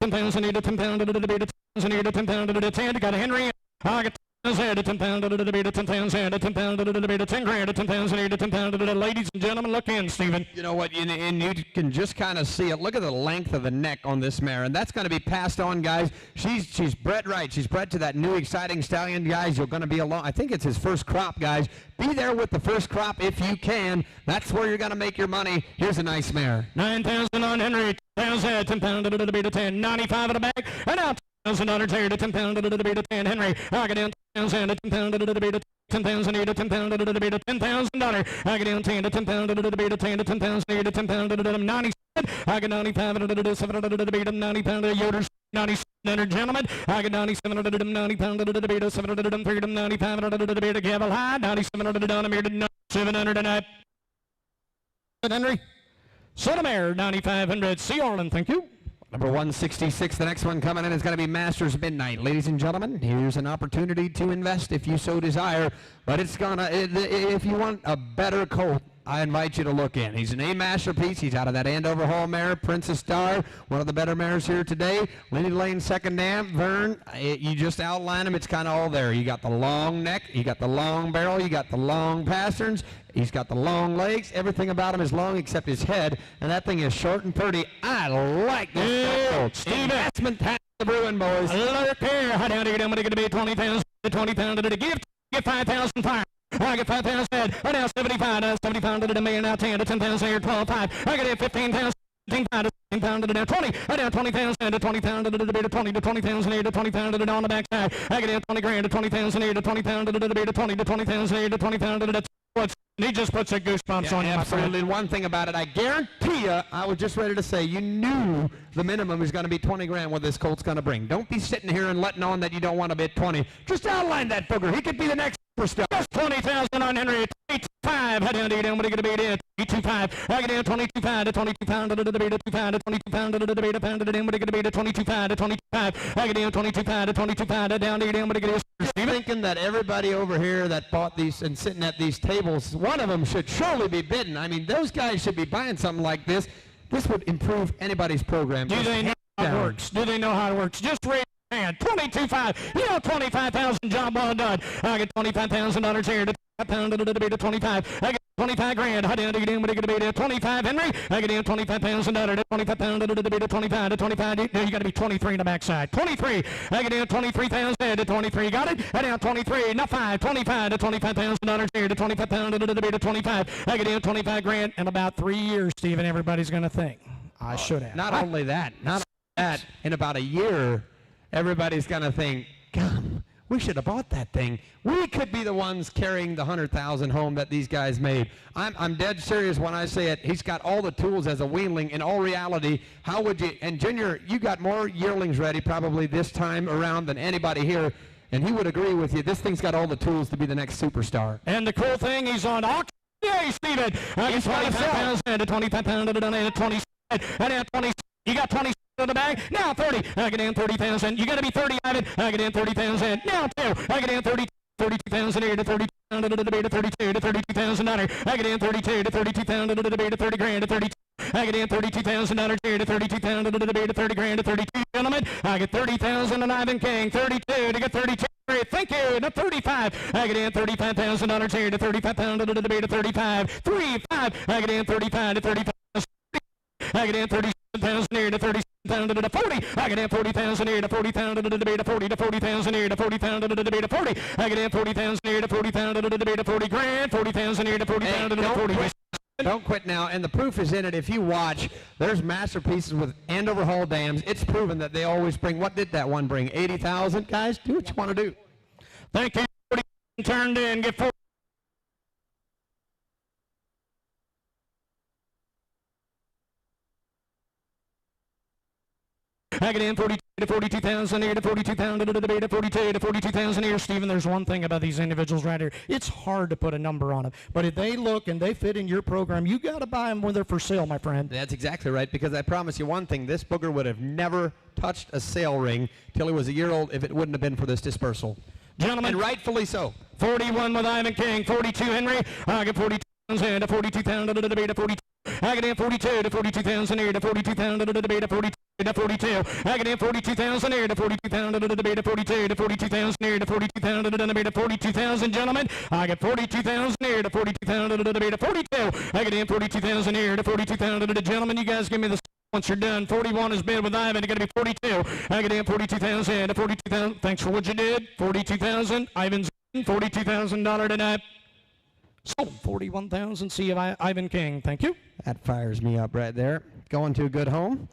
10 pounds, 8 to 10 pound to the beat of 10 to 10 pound to the 10. Got a Henry. I got 10 to 10 pound to the beat of 10 pounds, 10 to 10 pound to the beat of 10 grand to 10 pounds, 8 to 10 pound to the ladies and gentlemen. Look in, Stephen. You know what, and you can just kind of see it. Look at the length of the neck on this mare, and that's going to be passed on, guys. She's bred right. She's bred to that new exciting stallion, guys. You're going to be along. I think it's his first crop, guys. Be there with the first crop if you can. That's where you're going to make your money. Here's a nice mare. 9,000 on Henry. 10 pound to the beat of 10. 95 in the back. And now $1,000 here to 10 pound to the beat of 10. Henry. I get in 10,000 to 10 pound to the beat of 10,000 to 10 pound to the beat of $10,000. I get in 10 to 10 pound to the beat of 10 to 10,000 to 10 pound to the 97. I get 95 to the 7 to the beat of 90 pound to the Yoders. 97 gentlemen. I get 97 to the 90 pound to the beat of 7 to the 3 to 95 to the beat of Gavel High. 97 to the Donamere to 700 tonight. Henry. Sotomayor 9,500. C. Orland, thank you. Number 166, the next one coming in is going to be Masters Midnight. Ladies and gentlemen, here's an opportunity to invest if you so desire, but it's going to, if you want a better colt, I invite you to look in. He's an A masterpiece. He's out of that Andover Hall mare, Princess Star, one of the better mares here today. Lindy Lane second dam, Vern, you just outline him. It's kind of all there. You got the long neck, you got the long barrel, you got the long pasterns, he's got the long legs. Everything about him is long except his head, and that thing is short and pretty. I like this. Investment time to the Bruin boys. Look here. How down here, I'm going to be 20 pounds, 20 pounds to the gift. Get 5,000 fire. I get 5 pounds head. I now 75, 70 pound to the million, now 10 to 10 pounds here, 12, 5. I get 15 pounds, 15 pound to 15 pound to the 20. I now 20 pounds head to 20 pound to the bit of 20 to 20 pounds here to 20 pound to the on the backside. I get 20 grand to 20 pounds here to 20 pound to the bit of 20 to 20 pounds here to 20 pound to the he just puts a goosebumps on you, my friend. Absolutely. And one thing about it, I guarantee you, I was just ready to say, you knew the minimum is going to be 20 grand what this colt's going to bring. Don't be sitting here and letting on that you don't want to bid 20. Just outline that booger. He could be the next superstar. Just 20,000 on Henry. 25. Head down to get in. What are you going to beat in? 22.5. I get in 22.5 to 22 pound to the beat of 2 pound to 22 pound to the beat of pound to the in. What are you going to beat at 22.5 to 25? I get in 22.5 to 22.5 down to get in. What are you going to get? Thinking that everybody over here that bought these and sitting at these tables, one of them should surely be bidding. I mean, those guys should be buying something like this. This would improve anybody's program. Do they know how it works? Do they know how it works? Just raise your hand. 22.5. You know, 25,000. Job well done. I get $25,000 here to pound to the beat of 25. I get 25 grand. How down to get in? What are you going to beat at 25, Henry? I get in 25 pounds and to 25 pound to the beat of 25 to 25. No, you got to be 23 in the backside. 23. I get in 23 pounds head to 23. Got it? I down 23. Not 5. 25 to 25 pounds and here to 25 pound to the beat of 25. I get in 25 grand. In about 3 years, Stephen, everybody's going to think I should have. Not only that, in about a year, everybody's going to think, God, we should have bought that thing. We could be the ones carrying the 100,000 home that these guys made. I'm dead serious when I say it. He's got all the tools as a weanling. In all reality, how would you, and Junior, you got more yearlings ready probably this time around than anybody here, and he would agree with you. This thing's got all the tools to be the next superstar. And the cool thing, he's on auction. Yeah, Stephen. I get 25 pounds and 25 pound to the 20. And now 20. You got 20 in the bag. Now 30. I get in 30,000. You got to be 30, Ivan. I get in 30,000. Now 2. I get in 32,000 here to 30 pound to the debate of 32 to 32,000 $. I get in 32 to 32 pound to the debate of 30 grand to 32. I get in $32,000 here to 32 pound to the debate of 30 grand to 32. Gentlemen, I get 30,000 and Ivan King. 32 to get 32. Thank you. Now 35. I get in $35,000 here to 35 pound to the debate of 35. 3, 5. I get in 35 to 35. I get in 37,000 here to 37 pound to the 40. I get in 40,000 here to 40 pound to the debate of 40 to 40,000 here to 40 pound to the debate of 40. I get in 40,000 here to 40 pound to the debate of 40 grand. 40,000 here to 40 pound to the 40. Don't quit now, and the proof is in it. If you watch, there's masterpieces with Andover Hall dams. It's proven that they always bring, what did that one bring? 80,000? Guys, do what you want to do. Thank you. Turned in. Get 4. I get in 42 to 42,000 here to 42 pound to the debate of 42 to 42,000 here. Stephen, there's one thing about these individuals right here. It's hard to put a number on them. But if they look and they fit in your program, you got to buy them when they're for sale, my friend. That's exactly right, because I promise you one thing. This booger would have never touched a sale ring till he was a year old if it wouldn't have been for this dispersal. Gentlemen, and rightfully so. 41 with Ivan King, 42 Henry. I get 42 to 42,000 to the beta 42. I get in 42 to 42,000 here to 42,000 to the beta 42 to 42. I get in 42,000 here to 42,000 to the beta 42 to 42,000 here to 42,000 to the beta 42,000, gentlemen. I get 42,000 here to 42,000 to the beta 42. I get in 42,000 here to 42,000 to the gentlemen. You guys give me the once you're done. 41 is bid with Ivan. It's going to be 42. I get in 42,000 to 42,000. Thanks for what you did. 42,000. Ivan's in $42,000 tonight. Sold 41,000. See you, Ivan King. Thank you. That fires me up right there. Going to a good home.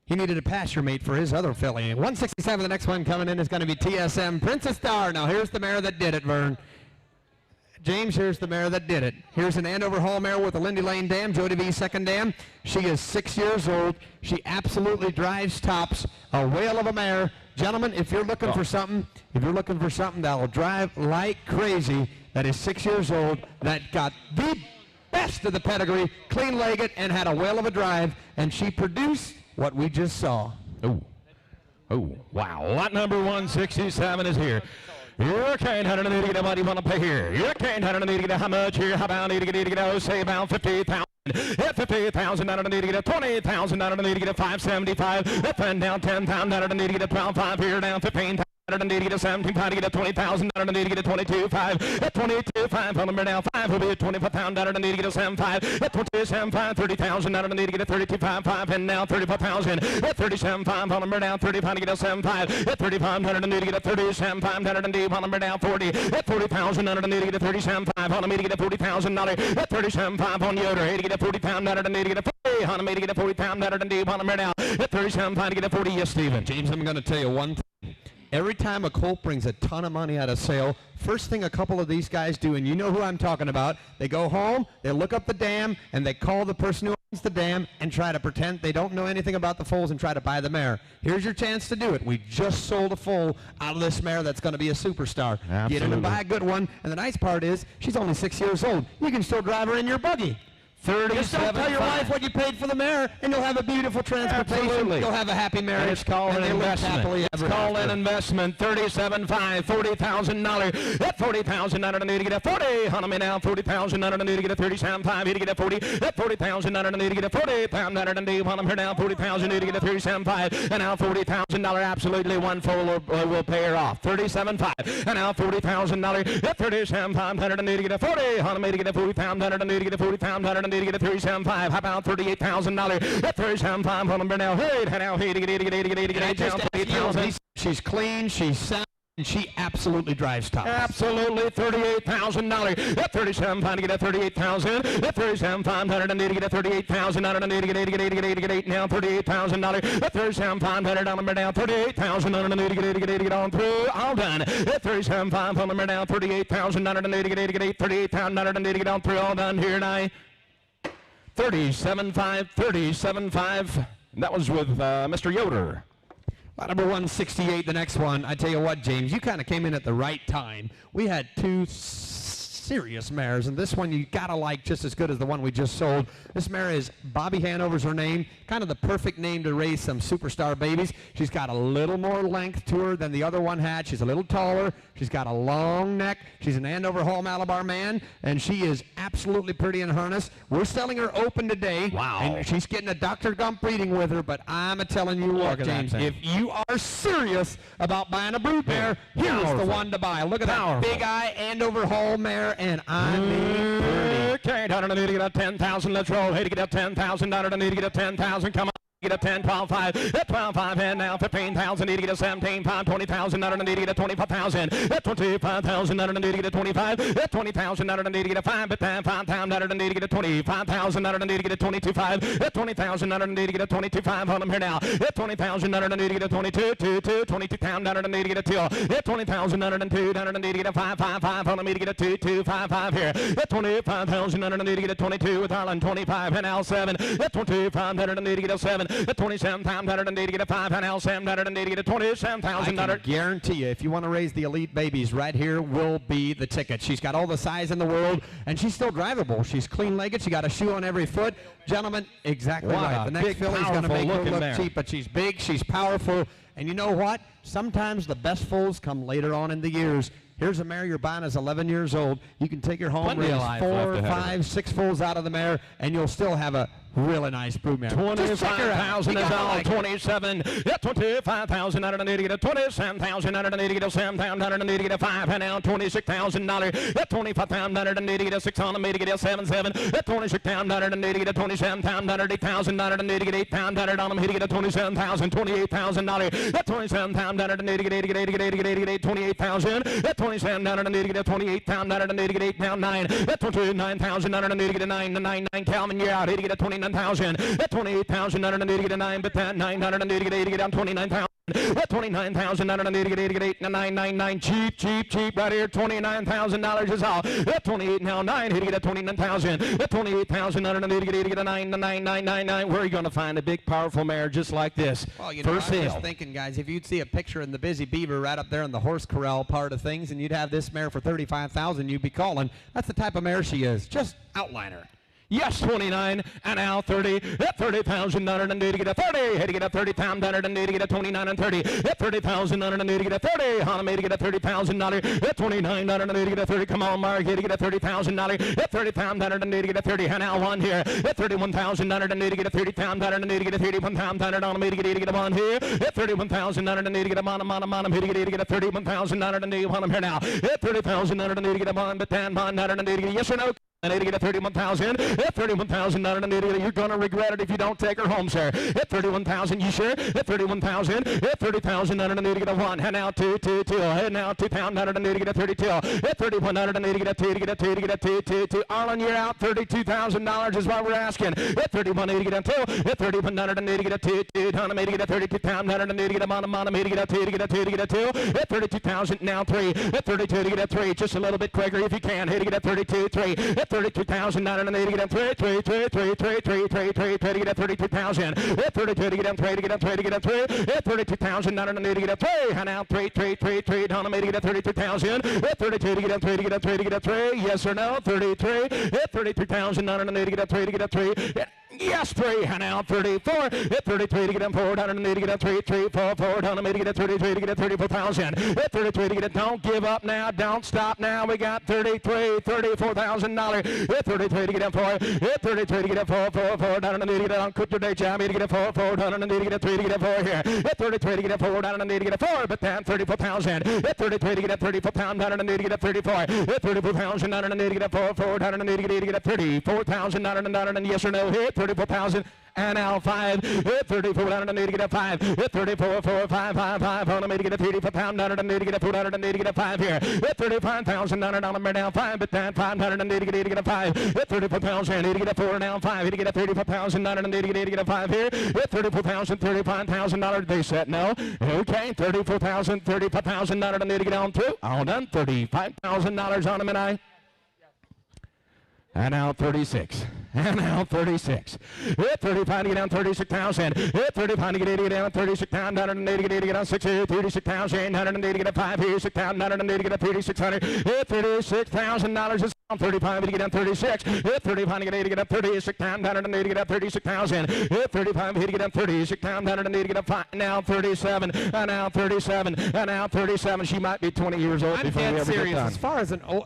He needed a pasture mate for his other filly. 167, the next one coming in is going to be TSM Princess Star. Now here's the mare that did it, Vern. James, here's the mare that did it. Here's an Andover Hall mare with a Lindy Lane dam, Jody B's second dam. She is 6 years old. She absolutely drives tops. A whale of a mare. Gentlemen, if you're looking for something, that'll drive like crazy, that is 6 years old, that got the best of the pedigree, clean-legged, and had a whale of a drive, and she produced what we just saw. Oh, wow. Lot number 167 is here. You can't have any to get what you want to pay here. You can't have any to get how much here. How about need to get say about 50,000. At 50,000, I don't need to get 20,000, I don't need to get 575. Up and down 10,000, I don't need to get 12,5 here down 15,000. I don't need to get 17,500 to get 20,000. I don't need to get 22,500. At 22,500 on the now 5 will be 24,000. I don't need to get 7,500. At 27,500, 30,000. I don't need to get 32,500 and now 34,000. At 37,500 on the now 35 to get 7,500. At 3,500 I need to get 37,500 and deep on the now 40. At 40,000 I don't need to get 37,500 on me to get $40,000. At 37,500 on Yoder. 80 to get 40,000. I don't need to get 40 on me to get 40,000. I don't deep on the now. At 37,500 to get 40. Yes, Stephen. James, I'm going to tell you one thing. Every time a colt brings a ton of money at a sale, first thing a couple of these guys do, and you know who I'm talking about, they go home, they look up the dam, and they call the person who owns the dam and try to pretend they don't know anything about the foals and try to buy the mare. Here's your chance to do it. We just sold a foal out of this mare that's going to be a superstar. Absolutely. Get in and buy a good one, and the nice part is she's only 6 years old. You can still drive her in your buggy. Just don't tell your wife what you paid for the mare, and you'll have a beautiful transportation. Absolutely. You'll have a happy marriage. It's called an investment. It's called an investment. 37.5, $40,000. At 40,000, I don't need to get a 40. On me now, 40,000, I don't need to get a 37.5. Need to get a 40. At 40,000, I don't need to get a 40. Pound, I don't need on them here now, 40,000. Need to get a 37.5. And now $40,000. Absolutely one foal will pay her off. 37.5. And now $40,000. At 37.5, I don't need to get a 40. On me to get a 40,000. I don't need to get a 40,000. I don't need to get a 37.5. How about $38,000? At 37.5 on them now. Hey, now, hey, she's clean, she's sound, and she absolutely drives tops. Absolutely, $38,000. At 37.5 to get a 38,000. At 37.500 I need to get a 38,000. I don't need to get 8 now. $38,000. At 37.500 on them now. 38,000. I don't need to get on through. All done. At 37.5 on them now. 38,000. I don't need to get 38,000. I don't need to get on through. All done here tonight. 37.5, 37.5. That was with Mr. Yoder. Lot number 168, the next one. I tell you what, James, you kind of came in at the right time. We had two serious mares, and this one you gotta like just as good as the one we just sold. This mare is Bobby Hanover's her name, kind of the perfect name to raise some superstar babies. She's got a little more length to her than the other one had. She's a little taller. She's got a long neck. She's an Andover Hall Malabar man, and she is absolutely pretty in harness. We're selling her open today. Wow. And she's getting a Dr. Gump breeding with her, but I'm telling you what, James, if you are serious about buying a brood mare, here's the one to buy. Look at that big eye Andover Hall mare, and I mean pretty. Okay, I don't need to get a 10,000. Let's roll. Hey, to get a 10,000. I don't need to get a 10,000. Come on. Get a 10, 12, 5, 12, 5, and now 15,000. Need to get a 17, 5, 20,000. I don't need to get a 25,000. At 25,000, I don't need to get a 25. At 20,000, I don't need to get a 5. At 5,000, I don't need to get a 25,000. I don't need to get a 22,5. At 20,000, I don't need to get a 22,5 on them here now. At 20,000, I don't need to get a 22,000. I don't need to get a 2. At 20,000, I don't need to get a 5 on them. Need to get a 2,255 here. At 25,000, I don't need to get a 22 with Harlan 25 and Al 7. At 25, I don't need to get a 7. At 27,000, I don't need to get a 5 and Al 7. I don't need to get a 27,000. I can guarantee you, if you want to raise the elite babies, right here will be the ticket. She's got all the size in the world, and she's still drivable. She's clean-legged. She got a shoe on every foot. Gentlemen, exactly right. The next filly's going to make her look cheap, but she's big, she's powerful, and you know what? Sometimes the best foals come later on in the years. Here's a mare you're buying as 11 years old. You can take her home, Plenty of raise life 4, left ahead of her. 5, 6 foals out of the mare, and you'll still have a really nice brood mare. 25,000 is all. 27. Yeah, 25,000 out of the need to 27,000 out of the need to 7,000 need to 5 and now $26,000. Yeah, 25,000 out of the need to 6 on the need to get 7,7. Yeah, 26,000 out of the need to get 27,000 out of 8,000 out of the need to get 8,000 out of on the need to get 27,000, $28,000. Yeah, 27,000 out of the need to get 28,000. Yeah, 27 out of the need to get 28,000 out of the need to get 8 down 9. Yeah, 29,000 out of the need to get 9 Calvin, you're out. Need to get 29,000. At 28,000 out of the need to get a 9, but that 900 and need to get 8 to get down 29,000. At 29,000 out of the need to get 8 to get 8 and 999. Cheap right here. $29,000 is all. At 28 now 9 hit to get a 29,000. At 28,000 out of the need to get 8 to get a 9 to 9999. Where are you going to find a big powerful mare just like this? Well, you know, for I was sale. just thinking, guys, if you'd see a picture in the Busy Beaver right up there in the horse corral part of things, and you'd have this mare for 35,000, you'd be calling. That's the type of mare she is. Just outline her. Yes, 29, and now 30. At 30,000 under the need to get a 30. Had to get a 30,000 under the need to get a 29 and 30. At 30,000 under the need to get a 30. Hana made to get a $30,000. At 29 under the need to get a 30. Come on, Mark, had to get a $30,000. At 30,000 under the need to get a 30. And now 1 here. At 31,000 under the need to get a 30,000 under the need to get a 31,000 under the need to get a 1 here. At 31,000 under the need to get a man, had to get a 31,000 under the need to get here now. At 30,000 under the need to get a 1, but then under the need to get yes or no. I need to get a 31,000. At 31,000 out of the need, you're going to regret it if you don't take her home, sir. At 31,000, you sure? At 31,000. At 30,000 out of the need to get a 1. And now 2. And now 2 pound out of the need to get a 32. At 31 out of the need to get a 2 to get a 2 to get a 2. Arlen, you're out. $32,000 is what we're asking. At 31 need to get a 2. At 31 out of the need to get a 2. Donna made to get a 32,000 out of the need to get a Mana made to get a 2 to get a 2 to get a 2. At 32,000, now 3. At 32 to get a 3. Just a little bit quicker if you can. Here to get a 32, 3. At 32,000 out of the need to get a 3 to get a 32,000. At 32 to get a 3 to get a 3 to get a 3. At 32,000 out of the need to get a 3. And now 3. Donna made to get a 32,000. At 32 to get a 3 to get a 3 to get a 3. Yes or no? 33. At 33,000 out of the need to get a 3 to get a 3. Yes, 3. And now 34. At 33 to get a 4. Down in the need to get a 3. 4. Down in the get a 33 to get a 34,000. At 33 to get a don't give up now. Don't stop now. We got 33. $34,000. At 33 to get a 4. At 33 to get a 4. Down in the need to get a quit your day job. To get a 4. Down in the need to get a 3 to get a 4 here. At 33 to get a 4. Down in the need to get a 4. But then 34,000. At 33 to get a 34,000. Down in the need to get a 34. At 34,000. Down in the need to get a 4. Down in the need to get a 34,000. Down in the yes or no here. 34,000 and now 5. At 34 down need to get a 5. At 34, 4, 5. On the need to get a 34 pound down need to get a 4 down need to get a 5 here. At 35,000 down now 5. But then 500 need to get a 5. At 34,000 need to get a 4 now 5. To get a 34,000 down need to get a 5 here. At 34,000, $35,000. They said no. Okay, 34,000, $35,000 need to get on through. All done. $35,000 on them and I. And now 36. And now 36. At 35 to get down 36,000. At 35 to get 80 down 36,000. Down to get 80 to get down 6 here. 36,000. Down to get a 5 here. 6,000. Down to get a 3,600. At $36,000 is down 35 to get down 36. At 35 to get 80 to get up 36,000. Down to get up 36,000. At 35 to get down 36,000. Down to get up 5. Now 37. And now 37. And now 37. She might be 20 years old before we ever get done.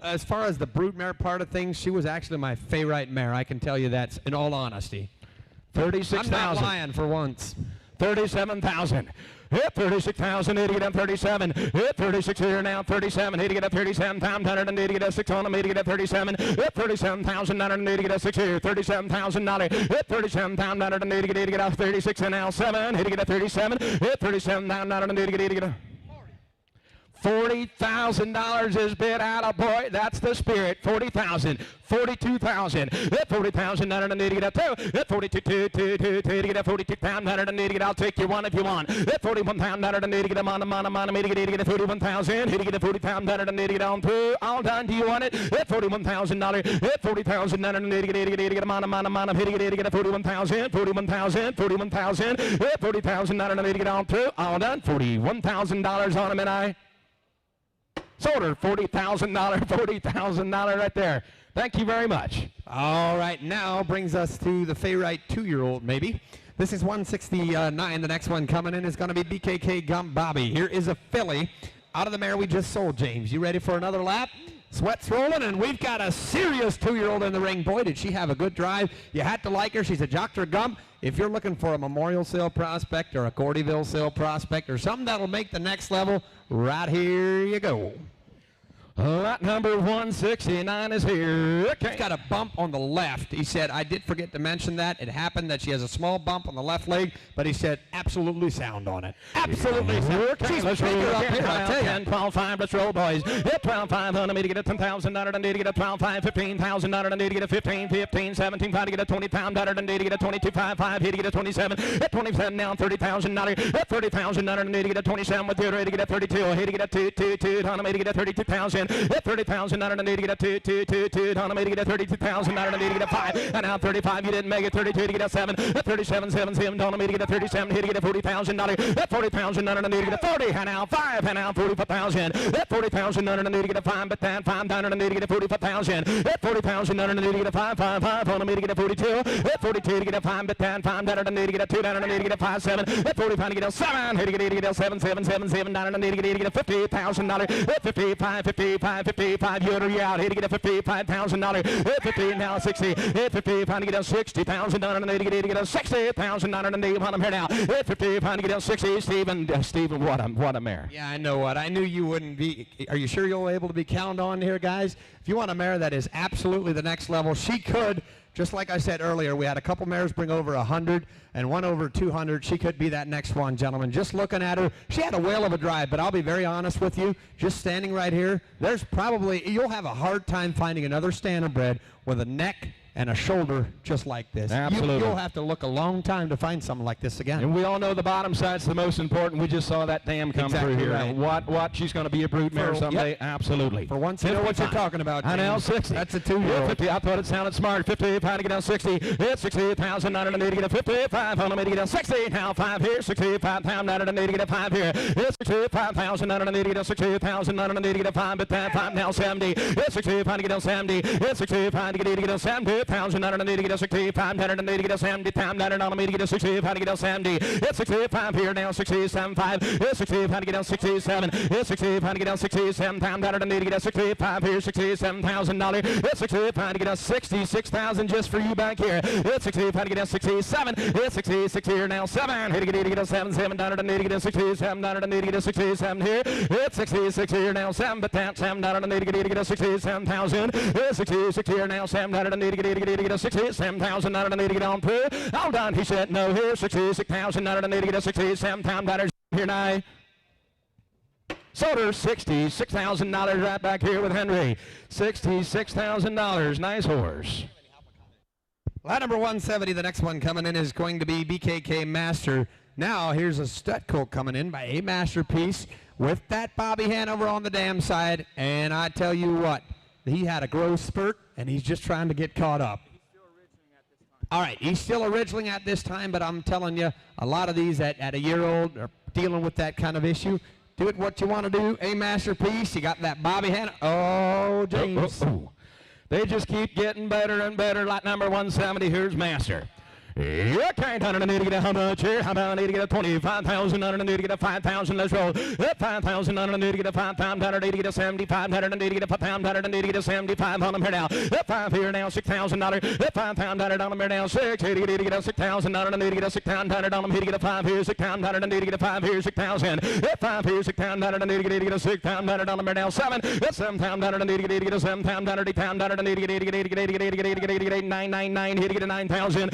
As far as the broodmare part of things, she was actually my favorite mare. I can tell you that in all honesty. 36,000. I'm not lying for once. 37,000. Hit 36,000, need to get up 37. Hit 36 here now, 37. Need to get up 37,000, need to get up 6 on them, need to get up 37. Hit 37,000, need to get up 6 here, $37,000. Hit 37,000, need to get up 36 and now 7. Need to get up 37. Hit 37,000, need to get up. $40,000 is bid out of boy. That's the spirit. 40,000, 42,000. At 40,000, I need to get up two. At 42, to get up 42,000, I need to get. I'll take your one if you want. At 41,000, I need to get a man, need to get a 41,000. Need to get a 40,000, I need to get on through. All done. Do you want it? At $41,000. At 40,000, I need to get a man, need to get a 41,000. 41,000. At 40,000, I need to get on through. All done. $41,000 on them and I. Sold her $40,000 right there. Thank you very much. All right, now brings us to the Fayrite 2-year-old, maybe. This is 169. The next one coming in is going to be BKK Gump Bobby. Here is a filly. out of the mare we just sold, James. You ready for another lap? Sweat's rolling, and we've got a serious 2-year-old in the ring. Boy, did she have a good drive. You had to like her. She's a Dr. Gump. If you're looking for a Memorial Sale prospect or a Cordyville Sale prospect or something that'll make the next level, right here you go. Lot number 169 is here. She's got a bump on the left. He said, I did forget to mention that. It happened that she has a small bump on the left leg, but he said, absolutely sound on it. Absolutely sound. Okay, let's roll up here. I tell you. 10, 12, 5, let's roll, boys. Hit 12, 5, I need to get a 10,000, I need to get a 12, 5, 15,000, I need to get a 15, 15, 17, 5 to get a 20 pound, I need to get a 22, 5, 5, here to get a 27. At 27 now, 30,000, at 30,000, I need to get a 27 with you, ready to get a 32, here to get a 2, 2, 2, I need to get a 32,000. At 30,000, I need to get a 2, 2, 2, 2, I need to get a 32,000, I need to get a 5, and now 35, you didn't make it, 32 to get a 7, at 37, 7, 7, I need to get a 37, here to get a 40,000, at 40,000, I need to get a 40, and now 5, and now 45,000, at 40,000, I need to get a 5, but then 5, I need to get a 45,000, at 40,000, I need to get a 5, 5, 5, I need to get a 42, at 42 to get a 5, but then 5, I need to get a 2, I need to get a 5, 7, at 45 to get a 7, here to get a 7, 7, 7, 7, I need to get a 50,000, at 55, 55, 55, you're out, here to get a $55,000, at 50, now 60, at 50, trying to get a 60,000, I need to get a 60,000, I need to here now, at 50, trying to get a 60, Stephen, what a mare. Yeah, I know what. I knew you wouldn't be. Are you sure you'll be able to be counted on here, guys? If you want a mare that is absolutely the next level, she could. Just like I said earlier, we had a couple mares bring over 100 and one over 200. She could be that next one, gentlemen. Just looking at her, she had a whale of a drive, but I'll be very honest with you. Just standing right here, there's probably, you'll have a hard time finding another standardbred with a neck and a shoulder just like this. Absolutely. You'll have to look a long time to find something like this again. And we all know the bottom side's the most important. We just saw that dam come Exactly through here. right. What? She's going to be a brute mare someday? Yep. Absolutely. For once, you know what you're talking about, I know, James. 60. That's a 2-year-old. 50. I thought it sounded smart. 50, trying to get down 60. It's 60,000, I need to get a 55. I need to get a 60. Now 5 here. 65,000, I need to get a 5 here. It's 65,000, I need to get a 60,000, I need to get a 5. But that 5 now 70. It's 65 to get a 70. It's 65 to get a 70,000, I need to get a 65, I need to get a 70, time, I need to get a 65 to get a 70. It's 65 here now, 67, 5. It's 65 to get a 67. It's 65 to get a 67, time, I need to get a 65 here, $67,000. It's 65 to get a 66,000 just for you back here. It's 65 to get a 67. It's 66 here now, 7. Here to get a 7, 7, I need to get a 67, I need to get a 67 here. It's 66 here now, 7, but that 7, I need to get a 67,000. It's 66 here now, 7, I need to get a 67,000, I need to get on through. Hold on, he said no here, 66,000, I need to get a 67,000 here now. Sold her $66,000 right back here with Henry. $66,000, nice horse. Lot number 170, the next one coming in is going to be BKK Master. Now here's a stud colt coming in by A Masterpiece with that Bobby Hanover on the dam side. And I tell you what, he had a growth spurt and he's just trying to get caught up. All right, he's still originally at this time, but I'm telling you, a lot of these at a year old are dealing with that kind of issue. Do it what you want to do. A Masterpiece, you got that Bobby Hanover. Oh, James. They just keep getting better and better. Lot number 170, here's Master. Okay, I need to get a how much here? How about I need to get a 25,000? I need to get a 5,000. Let's roll. 5,000. I need to get a 5,000. I need to get a 75. I need to get a 5,000. I need to get a 75 on them here now. 5 here now. $6,000. 5,000 on them here now. 6. Need to get a 6,000. I need to get a 6,000 on them here to get a 5 here. 6,000. I need to get a 5 here. 6,000. 5 here. 6,000. I need to get a 6,000 on them here now. 7. 7,000. I need to get a 7,000. I need to get a 999 here to get a 9,000.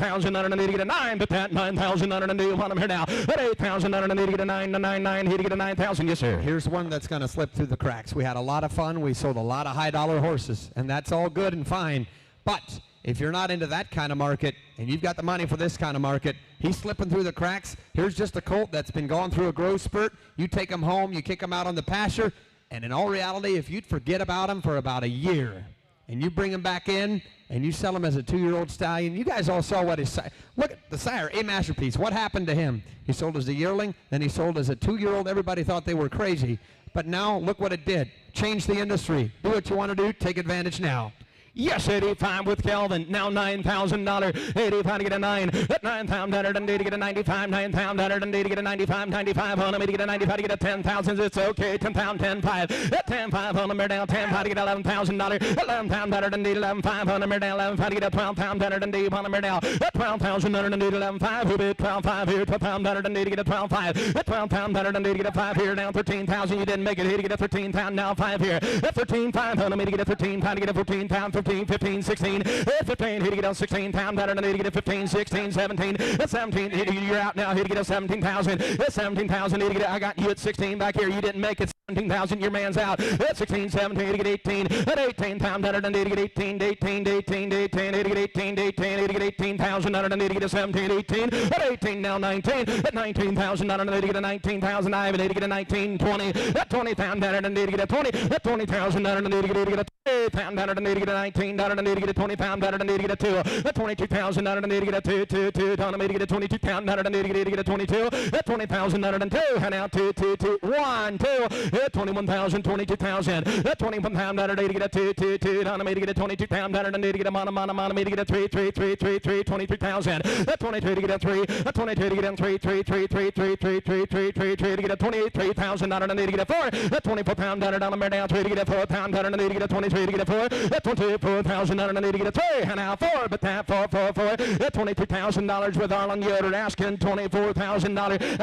8,000 I need to get a 9, but that 9,000 I need to want them here now. At 8,000 I need to get a 999 here to get a 9,000. Yes, sir. Here's one that's going to slip through the cracks. We had a lot of fun. We sold a lot of high-dollar horses, and that's all good and fine. But if you're not into that kind of market and you've got the money for this kind of market, he's slipping through the cracks. Here's just a colt that's been going through a growth spurt. You take him home, you kick him out on the pasture, and in all reality, if you'd forget about him for about a year and you bring him back in and you sell him as a 2-year-old stallion, you guys all saw what his sire, look at the sire, A Masterpiece. What happened to him? He sold as a yearling, then he sold as a 2-year-old. Everybody thought they were crazy. But now, look what it did. Changed the industry. Do what you want to do. Take advantage now. Yes, 85 with Calvin. Now $9,000. 85 to get a 9. At $9,000 to get a 95. $9,000 to get a 95. 95 on him to get a 95 to get a 10,000. It's okay. 10,000, 10,5. At 10,5 on him, they're down 10,5 to get $11,000. $11,000 and 11,500 on him, they're down 11,500 to get a 12,000 and 8 on him, they're down. At 12,000 and 11,500. Who bid 12,500 here? 12,000 and 8 to get a 12,500. At 12,000 and 8 to get a 5 here. Down 13,000. You didn't make it here to get a 13,000. Now 5 here. At 13,500 on him to get a 13,500 to get a 14,000. 15, 15, 16, 15, here to get a 16,000, and here to get a 15, 16, 17, 17, you're out now, here to get a 17,000, 17,000, here to get, I got you at 16 back here, you didn't make it, 17,000, your man's out, at 16, 17, here to get 18, at 18,000, and here to get 18, 18, 18, 18, here to get 18, 18, here to get 18,000, and here to get a 17, 18, at 18, now 19, at 19,000, and here to get a 19,000, and here to get a 19, 20, at 20,000, and here to get a 20, at 20,000, and here to get a 20,000, and here to get a 19, and here to get a 20 pound, and here to get a 2, at 22,000, and here to get a 2, 2, 2, down, and here to get a 22,000, and here to get a 22, at 20,000, and 2, and now 2, 2, 2, 1, 2, at 21,000, 22,000, at 21,000, and here to get a 2, 2, 2, down, and here to get a 22,000, and here to get a man, here to get a 3, 3, 3, 3, 3, 23,000, at 23 to get a 3, at 22 to get a 3, 3, 3, 3, 3, 3, 3, 3, 3, 3 to get a 23,000, and here to get a 4, at 24 pound, down, and down 3 to get a 4 pound, and here to get a 23 to get a 4, at 24,000, and here to get a 3, and now 4, but that 4, 4, 4, at $23,000 with Arlen Yoder asking $24,000, and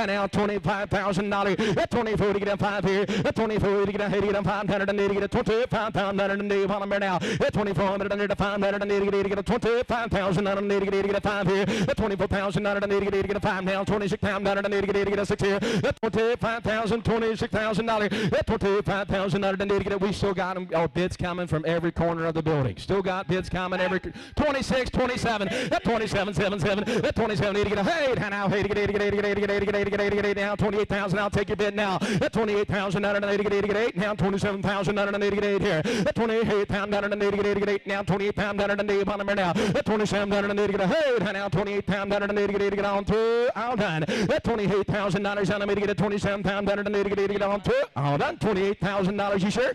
now $25,000, at 24 to get a 5 here, at 24 to get a 500, and to get a 25 pound, and to get a now, at 24 and under the 500, and to get a 25,000, and to get a 5 here, at 24,000, and to get a 5 now, 26,000, and to get a 6 here, at 25,000, $26,000, at 25,000, and to get it. We still got them, bids coming from every corner of the building. Still got bids coming every 26, 27, at 27, 77, at 27, need to get a 8, and now 8 to get 8, now 28,000, I'll take your bid now, at 28,000, and to get 8, now 27,000, and to get 8 here, at 28 pound, and to get 8, now 28 pound, and to get on now, at 27, and to get a 8, and now 28 pound, and to get on through, all done, at $28,000, and to get a 27 pound, and to get on through, all done, $28,000, you sure?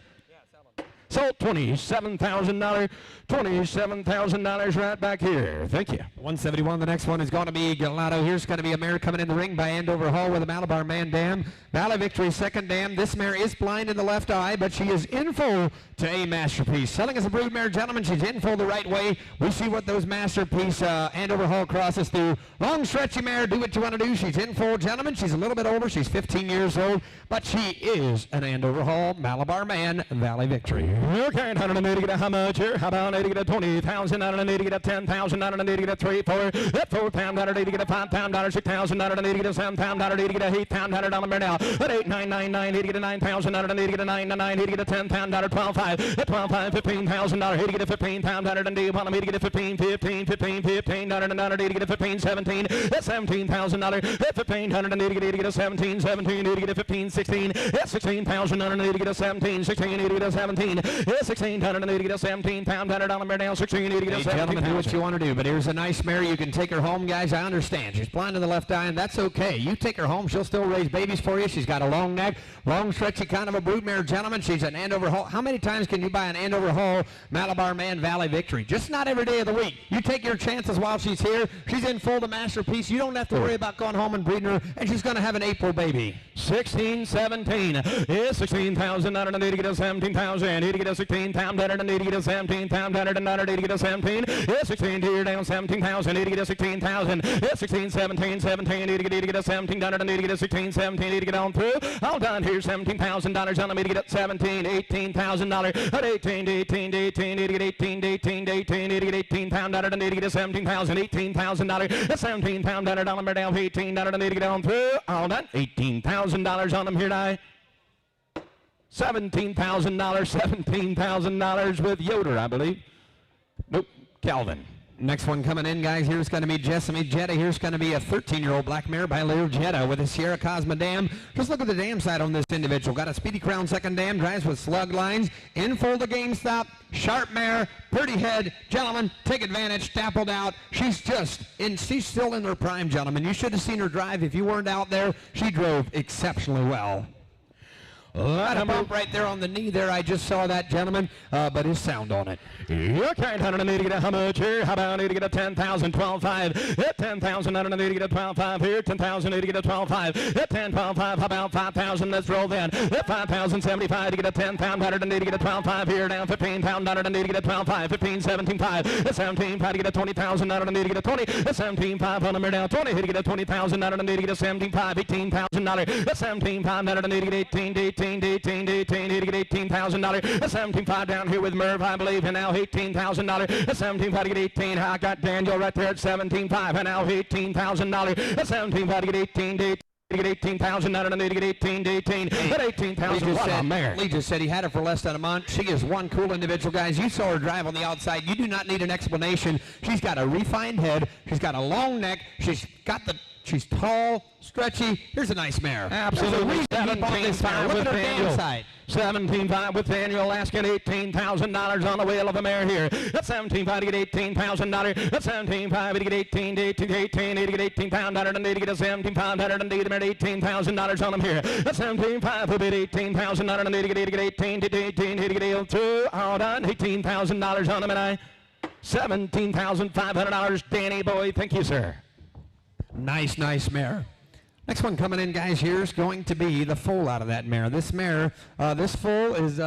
Sold $27,000, $27,000 right back here. Thank you. 171, the next one is going to be Gelato. Here's going to be a mare coming in the ring by Andover Hall with a Malabar Man dam. Valley Victory, second dam. This mare is blind in the left eye, but she is in full to a Masterpiece. Selling as a brood mare, gentlemen, she's in full the right way. We see what those Masterpiece Andover Hall crosses through. Long stretchy mare, do what you want to do. She's in full, gentlemen. She's a little bit older. She's 15 years old, but she is an Andover Hall Malabar Man Valley Victory. Okay, I don't need to get a how much here? How about I need to get a 20,000? I don't need to get a 10,000. I don't need to get a 3, 4. At 4 pound, I don't need to get a 5 pound. 6,000. I don't need to get a 7 pound. I don't need to get a 8 pound. $100 now. At 8, 9, 9, 9. Need to get a 9,000. I don't need to get a 9, 9. Need to get a 10 pound. 12, 5. At 12, 5, $15,000. Need to get a 15 pound. I don't need to get a 15, 15, 15, 15. I don't need to get a 15, 17. At $17,000. At 15, I don't need to get a 17, 17. Need to get a 15, 16. At 16,000. I don't need to get a 17, 16. Need to get a 17. At 16,000. Need to get a 17 pound. $100 down. 16. Need to get a 17. Gentlemen, do what you want to do, but here's a nice mare. You can take her home, guys. I understand. She's blind in the left eye, and that's okay. You take her home. She'll still raise babies for you. She's got a long neck, long, stretchy kind of a brood mare, gentlemen. She's an Andover Hall. How many times can you buy an Andover Hall Malabar Man Valley Victory? Just not every day of the week. You take your chances while she's here. She's in full to Masterpiece. You don't have to worry about going home and breeding her, and she's going to have an April baby. 16, 17. Is 16,000. I don't need to get a 17,000. Need to get a 16 pound. I don't need to get a 17 pound. I don't need to get a 17. Is 16 here down 17,000. Need to get a 16,000. Is 16, 17, 17. Need to get a 17. I don't need to get a 16, 17. Need to get on through. All done here. $17,000. I need to get a 17, $18,000. At 18, 18, 18. Need to get 18, 18, 18. Need to get 18 pound. I don't need to get a 17,000. $18,000. A 17 pound. $100 down 18. I don't need to get on through. All done. $18,000 on them here tonight. $17,000, $17,000 with Yoder, I believe. Nope, Calvin. Next one coming in, guys. Here's going to be Jessamy Jetta. Here's going to be a 13-year-old black mare by Leo Jetta with a Sierra Cosma dam. Just look at the dam side on this individual. Got a Speedy Crown second dam, drives with slug lines, in full to game stop, sharp mare, pretty head. Gentlemen, take advantage, dappled out. She's still in her prime, gentlemen. You should have seen her drive. If you weren't out there, she drove exceptionally well. Lot of bump right there on the knee there. I just saw that, gentleman, but his sound on it. Okay, I need to get how much here? How about I need to get a 10,000, 12,500. Hit 10,000, I don't need to get a 12,500 here. 10,000, need to get a 12,500. Hit 10, 12,500. How about 5,000? Let's roll then. Hit 5,000, 75 to get a 10,500. I need to get a 12,500 here. Down 15,000, I don't need to get a 12,500. 15, 17,500. 17,500 to get a 20,000. I don't need to get a 20. 17,500 on the down 20. Hit to get a 20,000. I don't need to get a 17,500. $18,000. 17,500. I don't need to get 18, 18, 18, 18. Need to get $18,000. 17,500 down here with Merv, I believe, and now $18,000. 17,500 to get 18. I got Daniel right there at 17,500, and now $18,000. 17,500 to get 18 to get 18,000. I don't need to get 18 to 18. At 18,000, what a mare. Lee just said he had her for less than a month. She is one cool individual, guys. You saw her drive on the outside. You do not need an explanation. She's got a refined head. She's got a long neck. She's tall, stretchy. Here's a nice mare. Absolutely. 17,500 with Daniel. 17,500 with Daniel asking $18,000 on the wheel of a mare here. That's 17,500 to get $18,000. That's 17,500 to get 18 to 18 to get 18,000. And need to get a 17,500 and need to get $18,000 on them here. That's 17,500 will be $18,000 and need to get 18 to 18 to get 2. All done. $18,000 on them and I. $17,500. Danny boy, thank you, sir. Nice mare. Next one coming in, guys, here is going to be the foal out of that mare. This mare, this foal is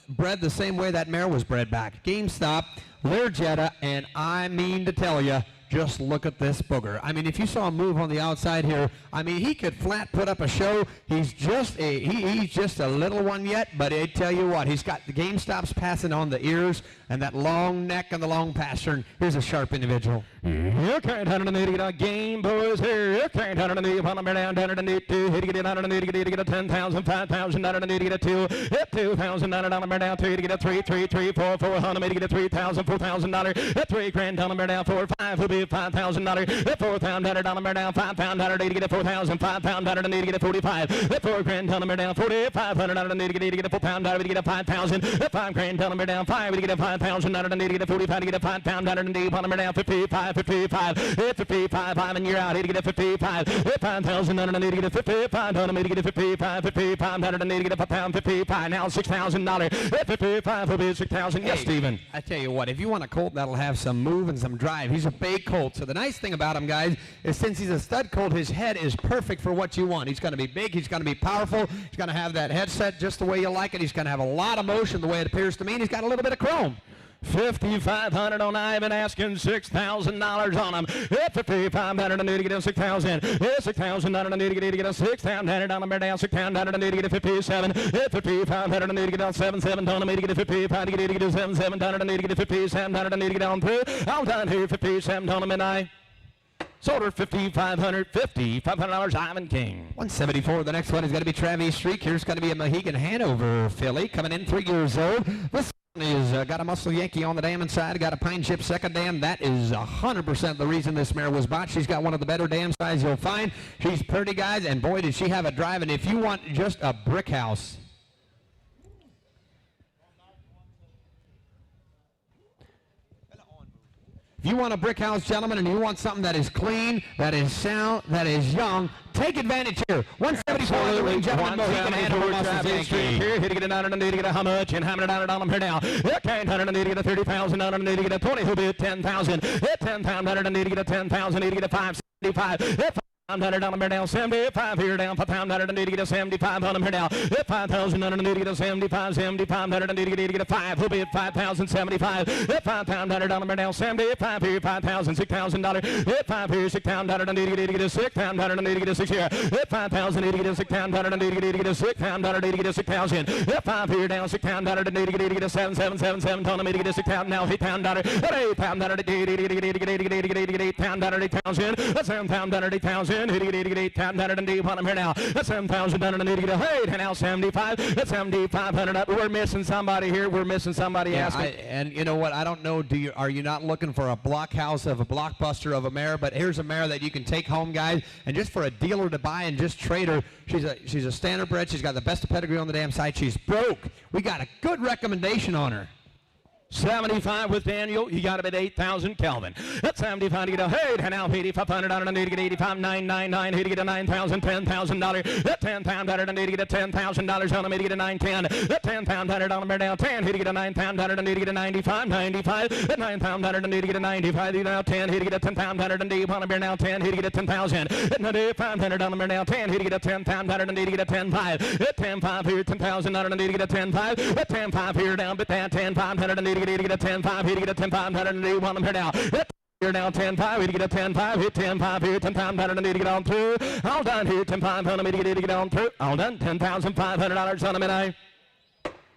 bred the same way that mare was bred back. GameStop, Learjetta, and I mean to tell you, just look at this booger. I mean, if you saw him move on the outside here, I mean, he could flat put up a show. He's just a little one yet, but I tell you what, he's got the GameStops passing on the ears and that long neck and the long pastern. Here's a sharp individual. You can't underneath it a game, boys. Here, you can't underneath one of them down underneath two. Hit to get it underneath to get a 10,000, 5,000 underneath to get a 2. Hit 2,000 on them down 3 to get a 3, 3, 3, 4, 400 to get a 3,000, $4,000. Hit 3 grand on them down 4, 5 will be $5,000. Hit 4,000 on them down 5,000 to get a 4,000, 5,000 need to get a 45. Hit 4 grand on them down 40, 500 need to get a 4,000 to get a 5,000. Hit 5 grand on them down 5 to get a 5,000 need to get a 45 to get a 5,000 need on them down 55. 55, hit 55, and you're out. Need to get a 55, hit 5,000, and I need to get a 55, and I need to get a 55, 55, and I need to get a pound 55. Now $6,000, hit 55 will be 6,000. Yes, Stephen. I tell you what, if you want a colt that'll have some move and some drive, he's a big colt. So the nice thing about him, guys, is since he's a stud colt, his head is perfect for what you want. He's going to be big, he's going to be powerful, he's going to have that headset just the way you like it. He's going to have a lot of motion the way it appears to me, and he's got a little bit of chrome. 5,500 on Ivan asking $6,000 on him. Hit 5,500 I need to get a 6,000. Hit 6,000 I need to get a 6,000 on him down 6,000 I need to get a 57. Hit 5,500 I need to get a 7,700 on him. I need to get a 55 to get a 7,700 I need to get a 5700 I need to get on through. I'm done here 57 on him and I sold her $5,500 Ivan King. 174. The next one is going to be Travis Streak. Here's going to be a Mohegan Hanover filly coming in 3 years old. This is got a muscle Yankee on the dam inside, got a pine chip second dam. That is 100% the reason this mare was bought. She's got one of the better dam sides you'll find. She's pretty, guys, and boy did she have a drive. And if you want just a brick house, if you want a brick house, gentlemen, and you want something that is clean, that is sound, that is young, take advantage here. 174 the ring, gentlemen. Mohegan Hanover muscle Yankee. Here, hit to get it down and need to get a how much and how many down on him here now. Hit 10,000 and need to get a 30,000 down and need to get a 20. Who'll be at 10,000? Hit 10,000 and need to get a 10,000. Need to get a 575. Hit 500 on him here now, 75 here down, 500 and need to get a 75 on him here now. Hit 5,000 and need to get a 75, 7,500 and need to get a 5. Who'll be at 5,075. Hit 5,000 on him here now, 75 here, 5,000, $6,000. Hit 5 here, 6,000 and need to get a 6,000 and need to get a 6 here. Hit 5,000, need to get a 6,000 and need to get a 6,000, need to get a 6,000. Hit 5 here down, 6,000 and need to get a 7,777 on him, need to get a 6,000 now. Hit $8,000, hit 8,000, get 8,000, 8,000, 7,000, 8,000. Hit to get 8,000 and deep on him here now. That's 7,000 and need to get a 8 and now 75. That's 7,500 up. We're missing somebody here. We're missing somebody asking. And you know what? I don't know. Are you not looking for a blockhouse of a blockbuster of a mare? But here's a mare that you can take home, guys, and just for a dealer to buy and just trade her. She's a standard bred. She's got the best pedigree on the damn side. She's broke. We got a good recommendation on her. 75 with Daniel. You got to bet 8,000 Kelvin. That's 75 to get a hey, and now 8,500 on need to get 85,999. Here to get a 9,000, $10,000. That 10 pound better than need to get a $10,000 on him. Need to get a 910. That 10 pound better on him now 10. Here to get a 9 pound better than need to get a 95, 95. That 9 pound better than need to get a 95. Now 10. Here to get a 10 pound better than need on him now 10. Here to get a 10,000. That 5 pound on him now 10. Here to get a 10 pound better than need to get a 10,5. That 10,5 here 10,000 on need to get a 10,5. That 10,5 here down, but that 10,5 better than need to get a 10-5, here to get a 10-5, better than you want them here now. Here now 10-5, here to get a 10-5, hit 10-5, here 10-5, better than need to get on through. All done here, 10-5, on me to get on through. All done, $10,500 on them, and I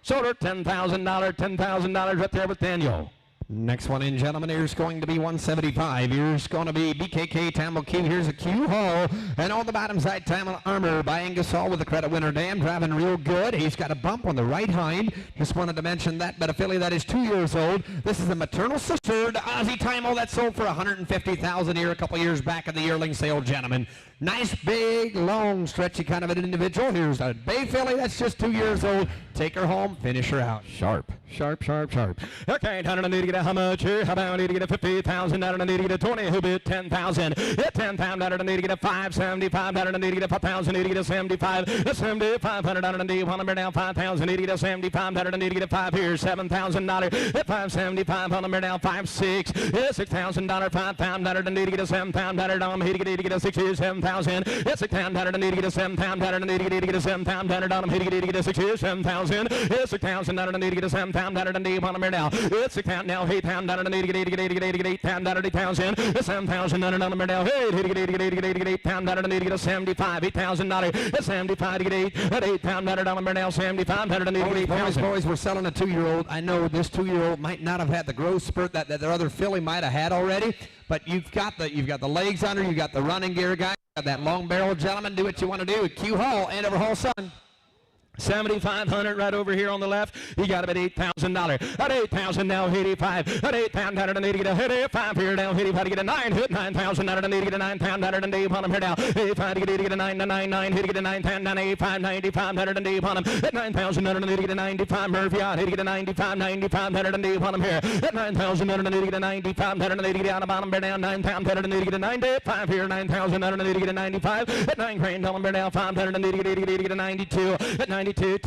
sold her $10,000 right there with Daniel. Next one in, gentlemen, here's going to be 175. Here's going to be BKK Tamil Q. Here's a Q Hall. And on the bottom side, Tamil Armor by Angus Hall with the credit winner Dam, driving real good. He's got a bump on the right hind. Just wanted to mention that, but a filly that is 2 years old. This is a maternal sister to Ozzy Timel that sold for $150,000 here a couple years back in the yearling sale, gentlemen. Nice, big, long, stretchy kind of an individual. Here's a bay filly that's just 2 years old. Take her home, finish her out. Sharp. Sharp, sharp, sharp. Okay, I don't need to get a how much here? How about I need to get a 50,000? I don't need to get a 20. Who bid 10,000? Hit 10,000. I don't need to get a 575. I don't need to get a 5,000. Need to get a 75. A 7,500. I don't need one number down 5,000. Need to get a 75. I don't need to get a 5 here. $7,000. Hit 575. On number down 5,600. $6,000. 5,000. I don't need to get a 7,000. I don't need to get a 6 here. 7,000. Hit 6,000. I don't need to get a 7,000. I don't need to get a 7,000. I don't need to get a 6 here. 7,000. Hit 6,000. I don't need to get a 7,000. I don't need one number now. It's a count now. 8,000. I don't need to get 8,000. 8,000. 7,000. I don't know number now. Hey, to get 8,000. I don't need to get a 75. $8,000. 75 to get 8. At 8,000. I don't know number now. 75. I don't need to get 8,000. Boys, we're selling a 2-year-old. I know this 2-year-old might not have had the growth spurt that their other filly might have had already, but you've got the legs on her. You've got the running gear guy. Got that long barrel, gentlemen. Do what you want to do. Q Hall, Andover Hall, son. 7,500 right over here on the left. You got about $8,000. At 8,000 now, 85. At 8,000, I don't need to get a 85 here now. 85 to get a 9. Hit 9,000. I don't need to get a 9,000. I don't need on him here now. 85 to get a 9,999. Hit to get a 9,000. 85, 95. I don't need on him. At 9,000, I don't need to get a 95. Murphy out. Hit to get a 95. 95. I don't need on him here. At 9,000, I don't need to get a 95. I don't need to get out of bottom. Bear down 9,000. I don't need to get a 95 here. 9,000. I don't need to get a 95. At 9 grand on him. Bear down 5. I don't need to get a 92. At 92. 2,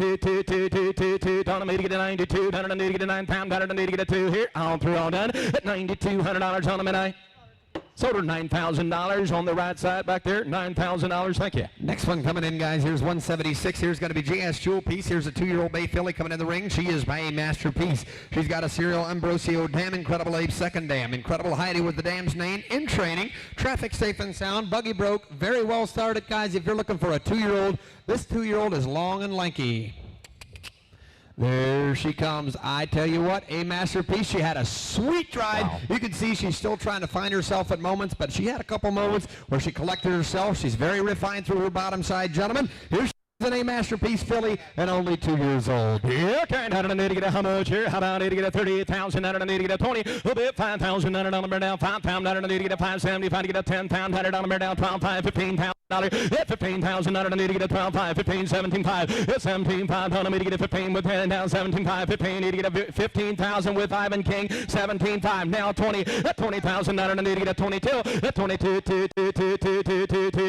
don't need to get a 92, don't need to get a 9 pound, don't need to get a 2 here, all through, all done, at $9,200 on them, and I sold her $9,000 on the right side back there, $9,000, thank you. Next one coming in, guys, here's 176, here's going to be JS Jewel Piece, here's a 2-year-old bay filly coming in the ring, she is by a masterpiece. She's got a serial Ambrosio dam, incredible Abe second dam, incredible Heidi with the dam's name, in training, traffic safe and sound, buggy broke, very well started, guys, if you're looking for a 2-year-old, this 2-year-old is long and lanky. There she comes. I tell you what, a masterpiece. She had a sweet drive. Wow. You can see she's still trying to find herself at moments, but she had a couple moments where she collected herself. She's very refined through her bottom side, gentlemen. Here's a masterpiece filly and only 2 years old. Yeah, okay, I don't need to get a how much here? How about I need to get a 38,000? I don't need to get a 20. A bit 5,000. I don't know down 5 pound. I don't need to get a 575 to get a 10 pound. I don't know down 12 5 15 pound. At 15,000, I don't need to get a 12 5 15 17 5. At 17 5, I don't need to get a 15 with 10 down 17 5 15. Need to get a 15,000 with Ivan King 17 5. Now 20. At 20,000, I don't need to get a 22. At 22 to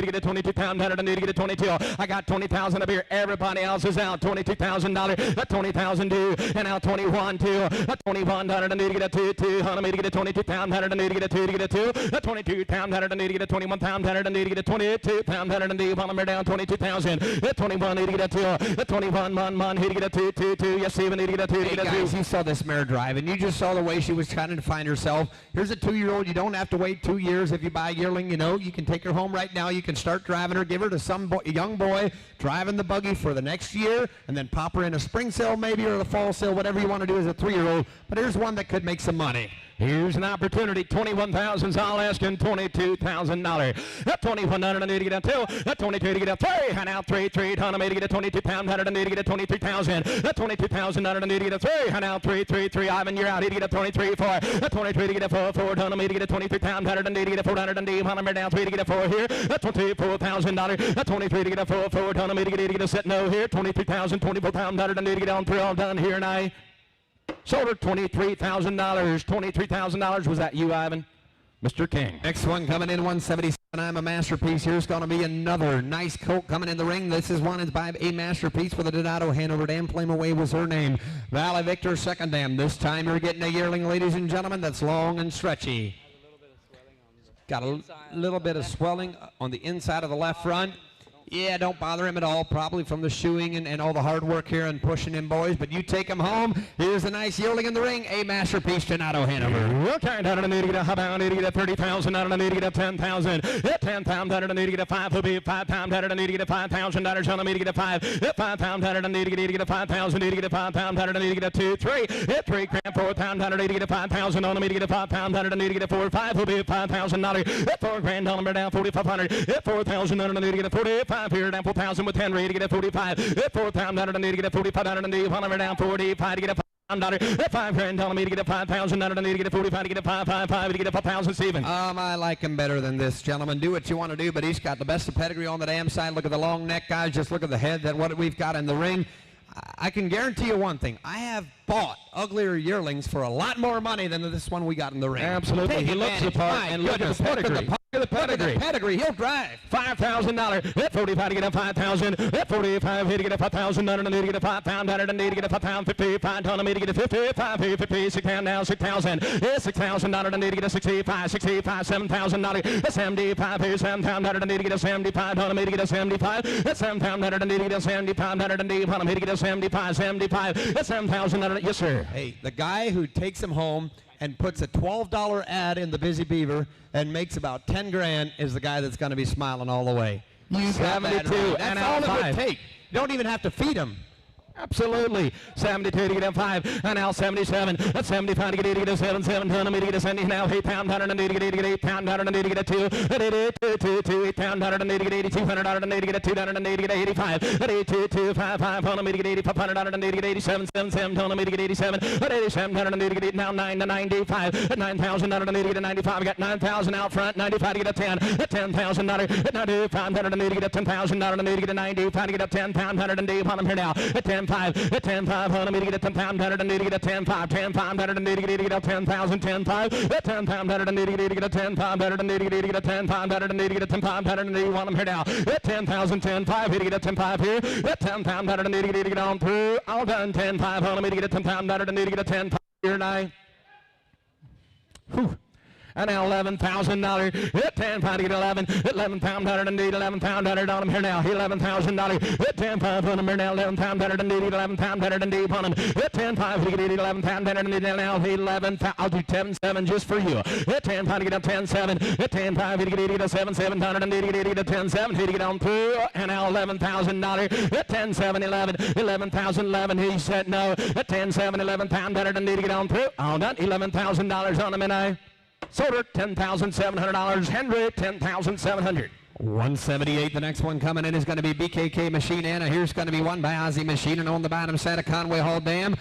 get a 22 pound. I don't need to get a 22. I got 20,000 up here. Everybody else is out. $22,000. At 20,000 due. And now 21 2. At 21, I don't need to get a 2 I don't need to get a 22 pound. I don't need to get a 2 to get a 2. At 22 pound, I don't need to get a 21 pound. I don't need to get a 22 pound. I don't need to get down 22,000. At 21, need to get a 2. At 21, man, need to get a 2. Yes, Steven, need to get a 2. Hey guys, you saw this mare drive, and you just saw the way she was trying to find herself. Here's a 2-year-old. You don't have to wait 2 years if you buy a yearling. You know, you can take her home right now. You can start driving her, give her to some young boy driving the buggy for the next year, and then pop her in a spring sale maybe or a fall sale, whatever you want to do as a 3-year-old. But here's one that could make some money. Here's an opportunity. 21,000's all asking $22,000. At 21, I need to get a 2. At 22 to get a 3. And out 3, I need to get a 22 pound. I need to get a 23,000. At 22,000, I need to get a 3. And out 3. Ivan, you're out. Need to get a 23 4. At 23 to get a 4. I need to get a 23 pound. I need to get a 400 and D. I'm down 3 to get a 4 here. At $24,000. At 23 to get a 4. I need to get a set no here. 23,000, 24 pound. I need to get on 3 all done here and I Sold her $23,000. $23,000. Was that you, Ivan? Mr. King. Next one coming in 177. I'm a masterpiece. Here's going to be another nice colt coming in the ring. This is one by a masterpiece with a Donato Hanover dam. Flame Away was her name. Valley Victor second dam. This time you're getting a yearling, ladies and gentlemen, that's long and stretchy. Got a little bit of swelling on the inside of the left front. Yeah, don't bother him at all, probably from the shoeing and all the hard work here and pushing him, boys. But you take him home. Here's a nice yearling in the ring, a masterpiece, Donato Hanover. Okay, down to the need to get a half pound, need to get a 30,000, down to the need to get a 10,000. Hit 10 pound, down to the need to get a 5, will be 5 pound, down to the need to get a $5,000, down to the need to get a 5. Hit 5 pound, down to the need to get a 5,000, need to get a 5 pound, down to the need to get a 2, 3. Hit 3 grand, 4 pound, down to the need to get a 5,000, on the need to get a 5 pound, down to the need to get a 4, 5, will be $5,000. Hit 4 grand, down to down 4,500. Hit 4,000, down to the need to get a 45 here, down 4,000. With 10 ready to get a 45. Hit 4 pound down to the need to get a 45 down to the need. While I'm down 45 to get a $5. Hit 5 grand telling me to get a 5,000 down to the need to get a 45 to get a 555 to get a 5,000. Stephen. I like him better than this, gentlemen. Do what you want to do, but he's got the best of pedigree on the damn side. Look at the long neck, guys. Just look at the head. That what we've got in the ring. I can guarantee you one thing. I have bought uglier yearlings for a lot more money than this one we got in the ring. Absolutely. He looks the part, and look at the pedigree. Look at the pedigree. He'll drive. $5,000. Hit 45 to get a 5,000. Hit 45 here to get a 5,000. Down to the need to get a 5 pound. Down to the need to get a 5 pound. 55 down to me to get a 55. 50. 6 pound down 6,000. Hit 6,000. Down to the need to get a 65. 65. $7,000. 75 here 7 pound. Down to the need to get a 75. Down to me to get a 75. Hit 7 pound. Down to the need to get a 75. Down to the need to get a 75. 75. Hit 7,000. Yes, sir. Hey, the guy who takes him home and puts a $12 ad in the Busy Beaver and makes about 10 grand is the guy that's going to be smiling all the way. 72. That's all it would take. You don't even have to feed him. Absolutely. 72 to get a 5. And now 77. That's 75 to get 8 to get a 7. 7 to me to get a 70. Now 8 pound. Down to need to get 8 pound. Down to need to get a 2. 8 pound. Down to need to get 8200. Down to need to get a 2. Down to need to get 85. 82 55 on me to get 8500. Down to need to get 87. 77 on me to get 87. 87 down to need to get 8. Now 9 to 95. 9,000 down to need to get a 95. I got 9,000 out front. 95 to get a 10. $10,000. 95 down to need to get a 10,000. Down to need to get a 95 to get a 10 pound. 100 on him here now. 10 5. 10 5 on me to get a 10 pound. 100 need to get a 10 5. 10 5 100 need to get a 10,000. 10 5. 10 pound. 100 need to get a 10 5. 100 need to get a 10 5. 100 need to get a 10 5. 100 need want him here now. 10,000. 10 5 here to get a 10 5 here. 10 pound. 100 need to get on through. All done. 10 5 on me to get a 10 pound. 100 need to get a 10 5 here now. Whew. And now $11,000. Hit 10 pound to get 11. 11 pound 100 need 11 pound 100 on him here now. $11,000. Hit 10 5 on him here now. 11 pound 100 need 11 pound 100 need on him. Hit 10 5 to get 11 pound 100 need now. 11 pound. I'll do 10 7 just for you. Hit 10 pound to get up 10 7. Hit 10 5 to get 7 700 need to get 10 7 to get on through. And now $11,000. Hit 10 7 11. 11,011. He said no. Hit 10 7 11 pound 100 need to get on through. All done. $11,000 on him and I. Sold her $10,700. Henry, $10,700. 178. The next one coming in is going to be BKK Machine Anna. Here's going to be one by Ozzy Machine, and on the bottom side of Conway Hall Dam.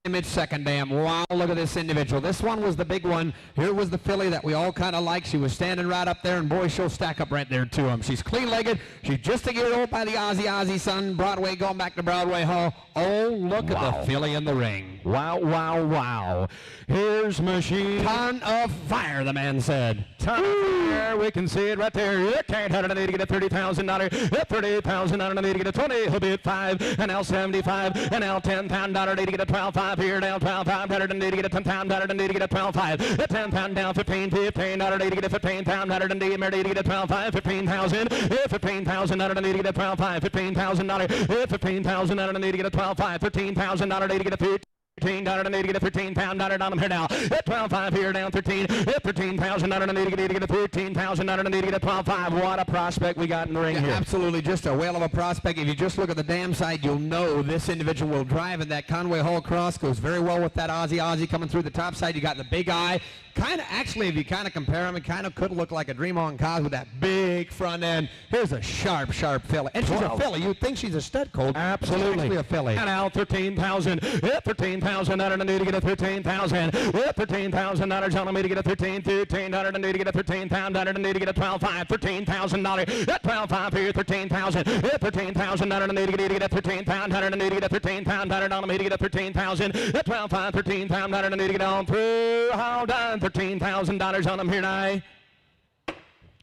Image second dam. Wow, look at this individual. This one was the big one. Here was the filly that we all kind of like. She was standing right up there, and boy, she'll stack up right there to him. She's clean-legged. She's just a year old by the Ozzy son. Broadway going back to Broadway Hall. Oh, look at the filly in the ring. Wow, wow, wow. Here's Machine. Ton of fire, the man said. Ton of fire. We can see it right there. You can't have it. I need to get a $30,000. $30,000. I need to get a 20. He'll be at 5. And now 75. And now 10 pound. I need to get a 12.5 here. Down 12.5. I need to get a 10 pound. I need to get a 12.5. A 10 pound down 15. 15. I need to get a 15 pound. I need to get a 12.5. 15,000. 15,000. I need to get a 12.5. 15,000. 15,000. I need to get a 12.5. 13,000. I need to get a 15. $13 need to get a 13 pound on him here now. At 12.5 here down 13. At 13,000 I need to get a 13,000 I need to get a 12.5. What a prospect we got in the ring here. Absolutely, just a whale of a prospect. If you just look at the dam side, you'll know this individual will drive, and that Conway Hall cross goes very well with that Ozzy coming through the top side. You got the big eye. Kind of, actually, if you kind of compare him, it kind of could look like a Dream On Cos with that big front end. Here's a sharp filly. And she's a filly. You'd think she's a stud colt. Absolutely. She's actually a filly. And now 13,000. 13,000 $13,000 need to get a $13,000. $13,000 on me to get a $13,000 need to get a $13,000 need to get a $12,500. $13,000. That $12,500 here, $13,000. $13,000 need to get a $13,000 need to get a $13,000 on me to get a $13,000. That $12,500. $13,000 need to get on through. All done. $13,000 on them here now.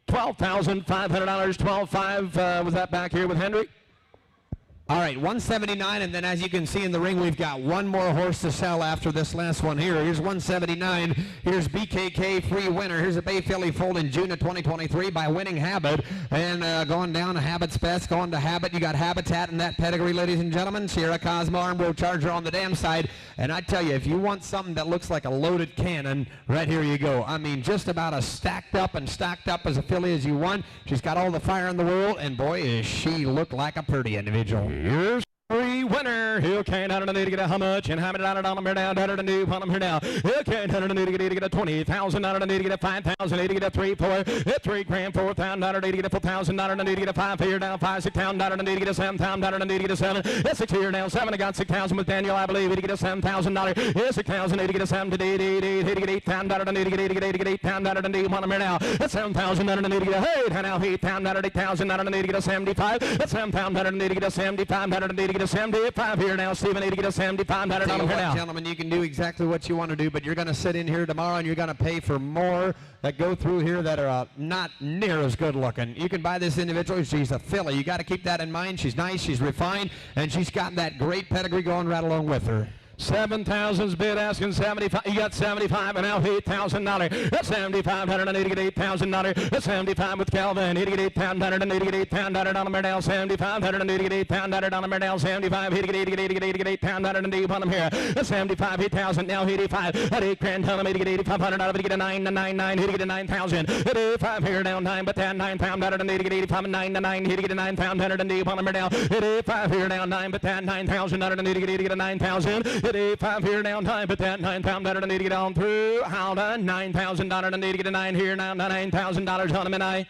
$12,500. $12,500 was that back here with Henry? All right, 179, and then as you can see in the ring, we've got one more horse to sell after this last one here. Here's 179. Here's BKK free winner. Here's a Bay Filly foaled in June of 2023 by Winning Habit. And going down to Habit's Best, going to Habit. You got Habitat in that pedigree, ladies and gentlemen. Sierra Cosmo Armrow Charger on the dam side. And I tell you, if you want something that looks like a loaded cannon, right here you go. I mean, just about as stacked up as a filly as you want. She's got all the fire in the world, and boy, does she look like a pretty individual. Here's free winner. Okay, now I need to get how much? And how many dollars on them here now? $100 new on them here now. Okay, now I need to get a $20,000. I need to get a $5,000. Need to get a $3,000, $4,000. Need to get a $4,000. Need to get a $5,000 here now. $5,000, $6,000. Need to get a $7,000. Need to get a $7,000. That's $6 here now. $7,000. I got $6,000 with Daniel, I believe. Need to get a $7,000. Here's $6,000. Need to get a $7,000 today. Need to get $8,000. Need to get $8,000. Need on them here now. That's $7,000. Need to get a $8,000 now. $8,000. Need to get a $75,000. That's $7,000. Need to get a $75,000. Need to get a $75 here now. Stephen, need to get a $75 on him here now. Gentlemen, you can do exactly what you want to do, but you're going to sit in here tomorrow and you're going to pay for more that go through here that are not near as good looking. You can buy this individual. She's a filly. You got to keep that in mind. She's nice, she's refined, and she's got that great pedigree going right along with her. 7,000's bid, asking 75. You got 75 and now $8,000. That's 7,500. I need to get $8,000. That's 75 with Calvin. I need to get $8,000. I need to get $8,000 on the Merdell. 7,500. I need to get $8,000 on the Merdell. 75. Need to get $8,000 and deep on them here. That's 75. 8,000 now. 85. At $8,000. I need to get 8,500 out of it. Get a 9,999. Need to get a 9,000. At 85 here now. 9, but that 9,500. I need to get 85 and 9,9. Need to get a 9,500 and deep on the Merdell. At 85 here now. 9, but that 9,000. I need to get a 9,000. 5 here now, 9, but that $9,000 I need to get on through. How done? $9,000 I need to get a 9 here now. $9,000 on him and I.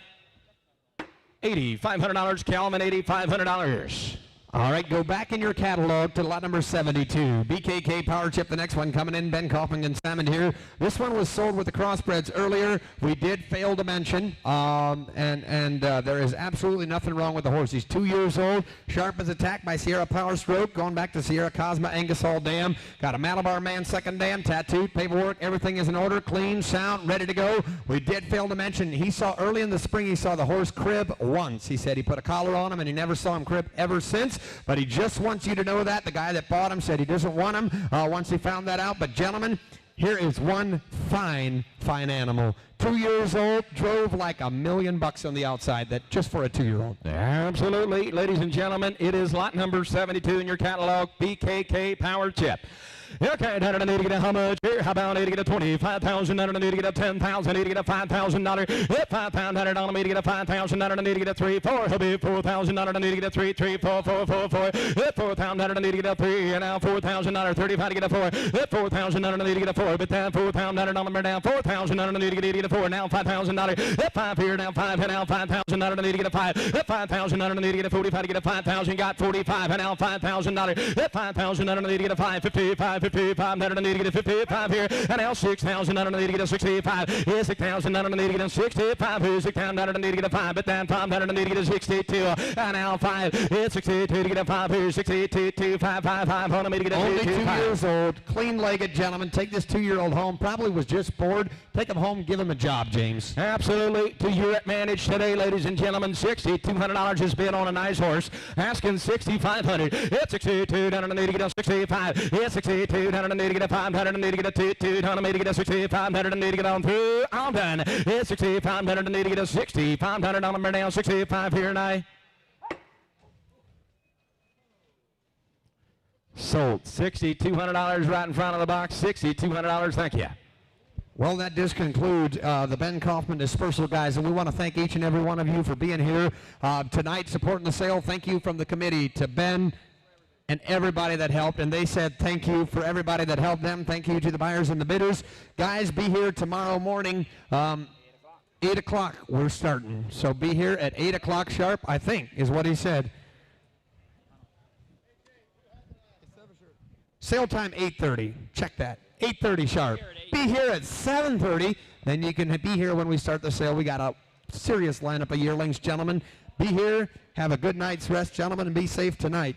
$8,500, Calvin, $8,500. All right, go back in your catalog to lot number 72. BKK Power Chip, the next one coming in. Ben Kaufman and Salmon here. This one was sold with the crossbreds earlier. We did fail to mention, there is absolutely nothing wrong with the horse. He's 2 years old. Sharp as attack by Sierra Power Stroke. Going back to Sierra Cosma Angasol Dam. Got a Malabar Man second dam, tattooed, paperwork. Everything is in order, clean, sound, ready to go. We did fail to mention, he saw early in the spring, he saw the horse crib once. He said he put a collar on him and he never saw him crib ever since. But he just wants you to know that. The guy that bought him said he doesn't want him once he found that out. But gentlemen, here is one fine animal. 2 years old, drove like $1 million on the outside. That just for a 2-year-old. Absolutely. Ladies and gentlemen, it is lot number 72 in your catalog, BKK Power Chip. Okay, I need to get a how much? Here, how about I need to get a $25,000? I need to get a $10,000. I need to get a $5,000. $5,000 on me to get a $5,000. I need to get a 3, 4. He'll be $4,000. I need to get a 3, 3, 4, 4, 4, 4. $4,000. I need to get a 3, and now $4,000. 35 to get a 4. $4,000. I need to get a 4, but then $4,000 on the down. $4,000. I need to get a 4. Now $5,000. 5 here, now 5, and now $5,000. I need to get a 5. $5,000. I need to get a 45 to get a 5,000. Got 45, and now $5,000. $5,000. I need to get a 5, 55. 55, I need to get a 55 here, and now 6,000, I need to get a 65, here's 6,000, I need to get a 65, here's 6,000, I need to get a 5, but then 5, I need to get a 62, and now 5, here's 62 to get a 5, here's 62, 5, 5, 5, I need to get a 2, only 2 years old, clean-legged gentleman. Take this 2-year-old home, probably was just bored. Take him home, give him a job, James. Absolutely. 2-year advantage today, ladies and gentlemen. $6,200 has been on a nice horse. Asking $6,500. It's 62, I need to get a 65, it's 62, I need to get a 500, I need to get a 2, I need to get a 6,500, I need to get on through. I'm done. It's 6,500, I need to get a 6,500 on the down. 65 here and I. Sold. $6,200 right in front of the box. $6,200. Thank you. Well, that does conclude the Ben Kaufman Dispersal, guys, and we want to thank each and every one of you for being here tonight, supporting the sale. Thank you from the committee to Ben and everybody that helped, and they said thank you for everybody that helped them. Thank you to the buyers and the bidders. Guys, be here tomorrow morning, 8 o'clock we're starting. So be here at 8 o'clock sharp, I think, is what he said. Sale time 8:30. Check that. 8:30 sharp. Be here at 7:30. Then you can be here when we start the sale. We got a serious lineup of yearlings, gentlemen. Be here. Have a good night's rest, gentlemen, and be safe tonight.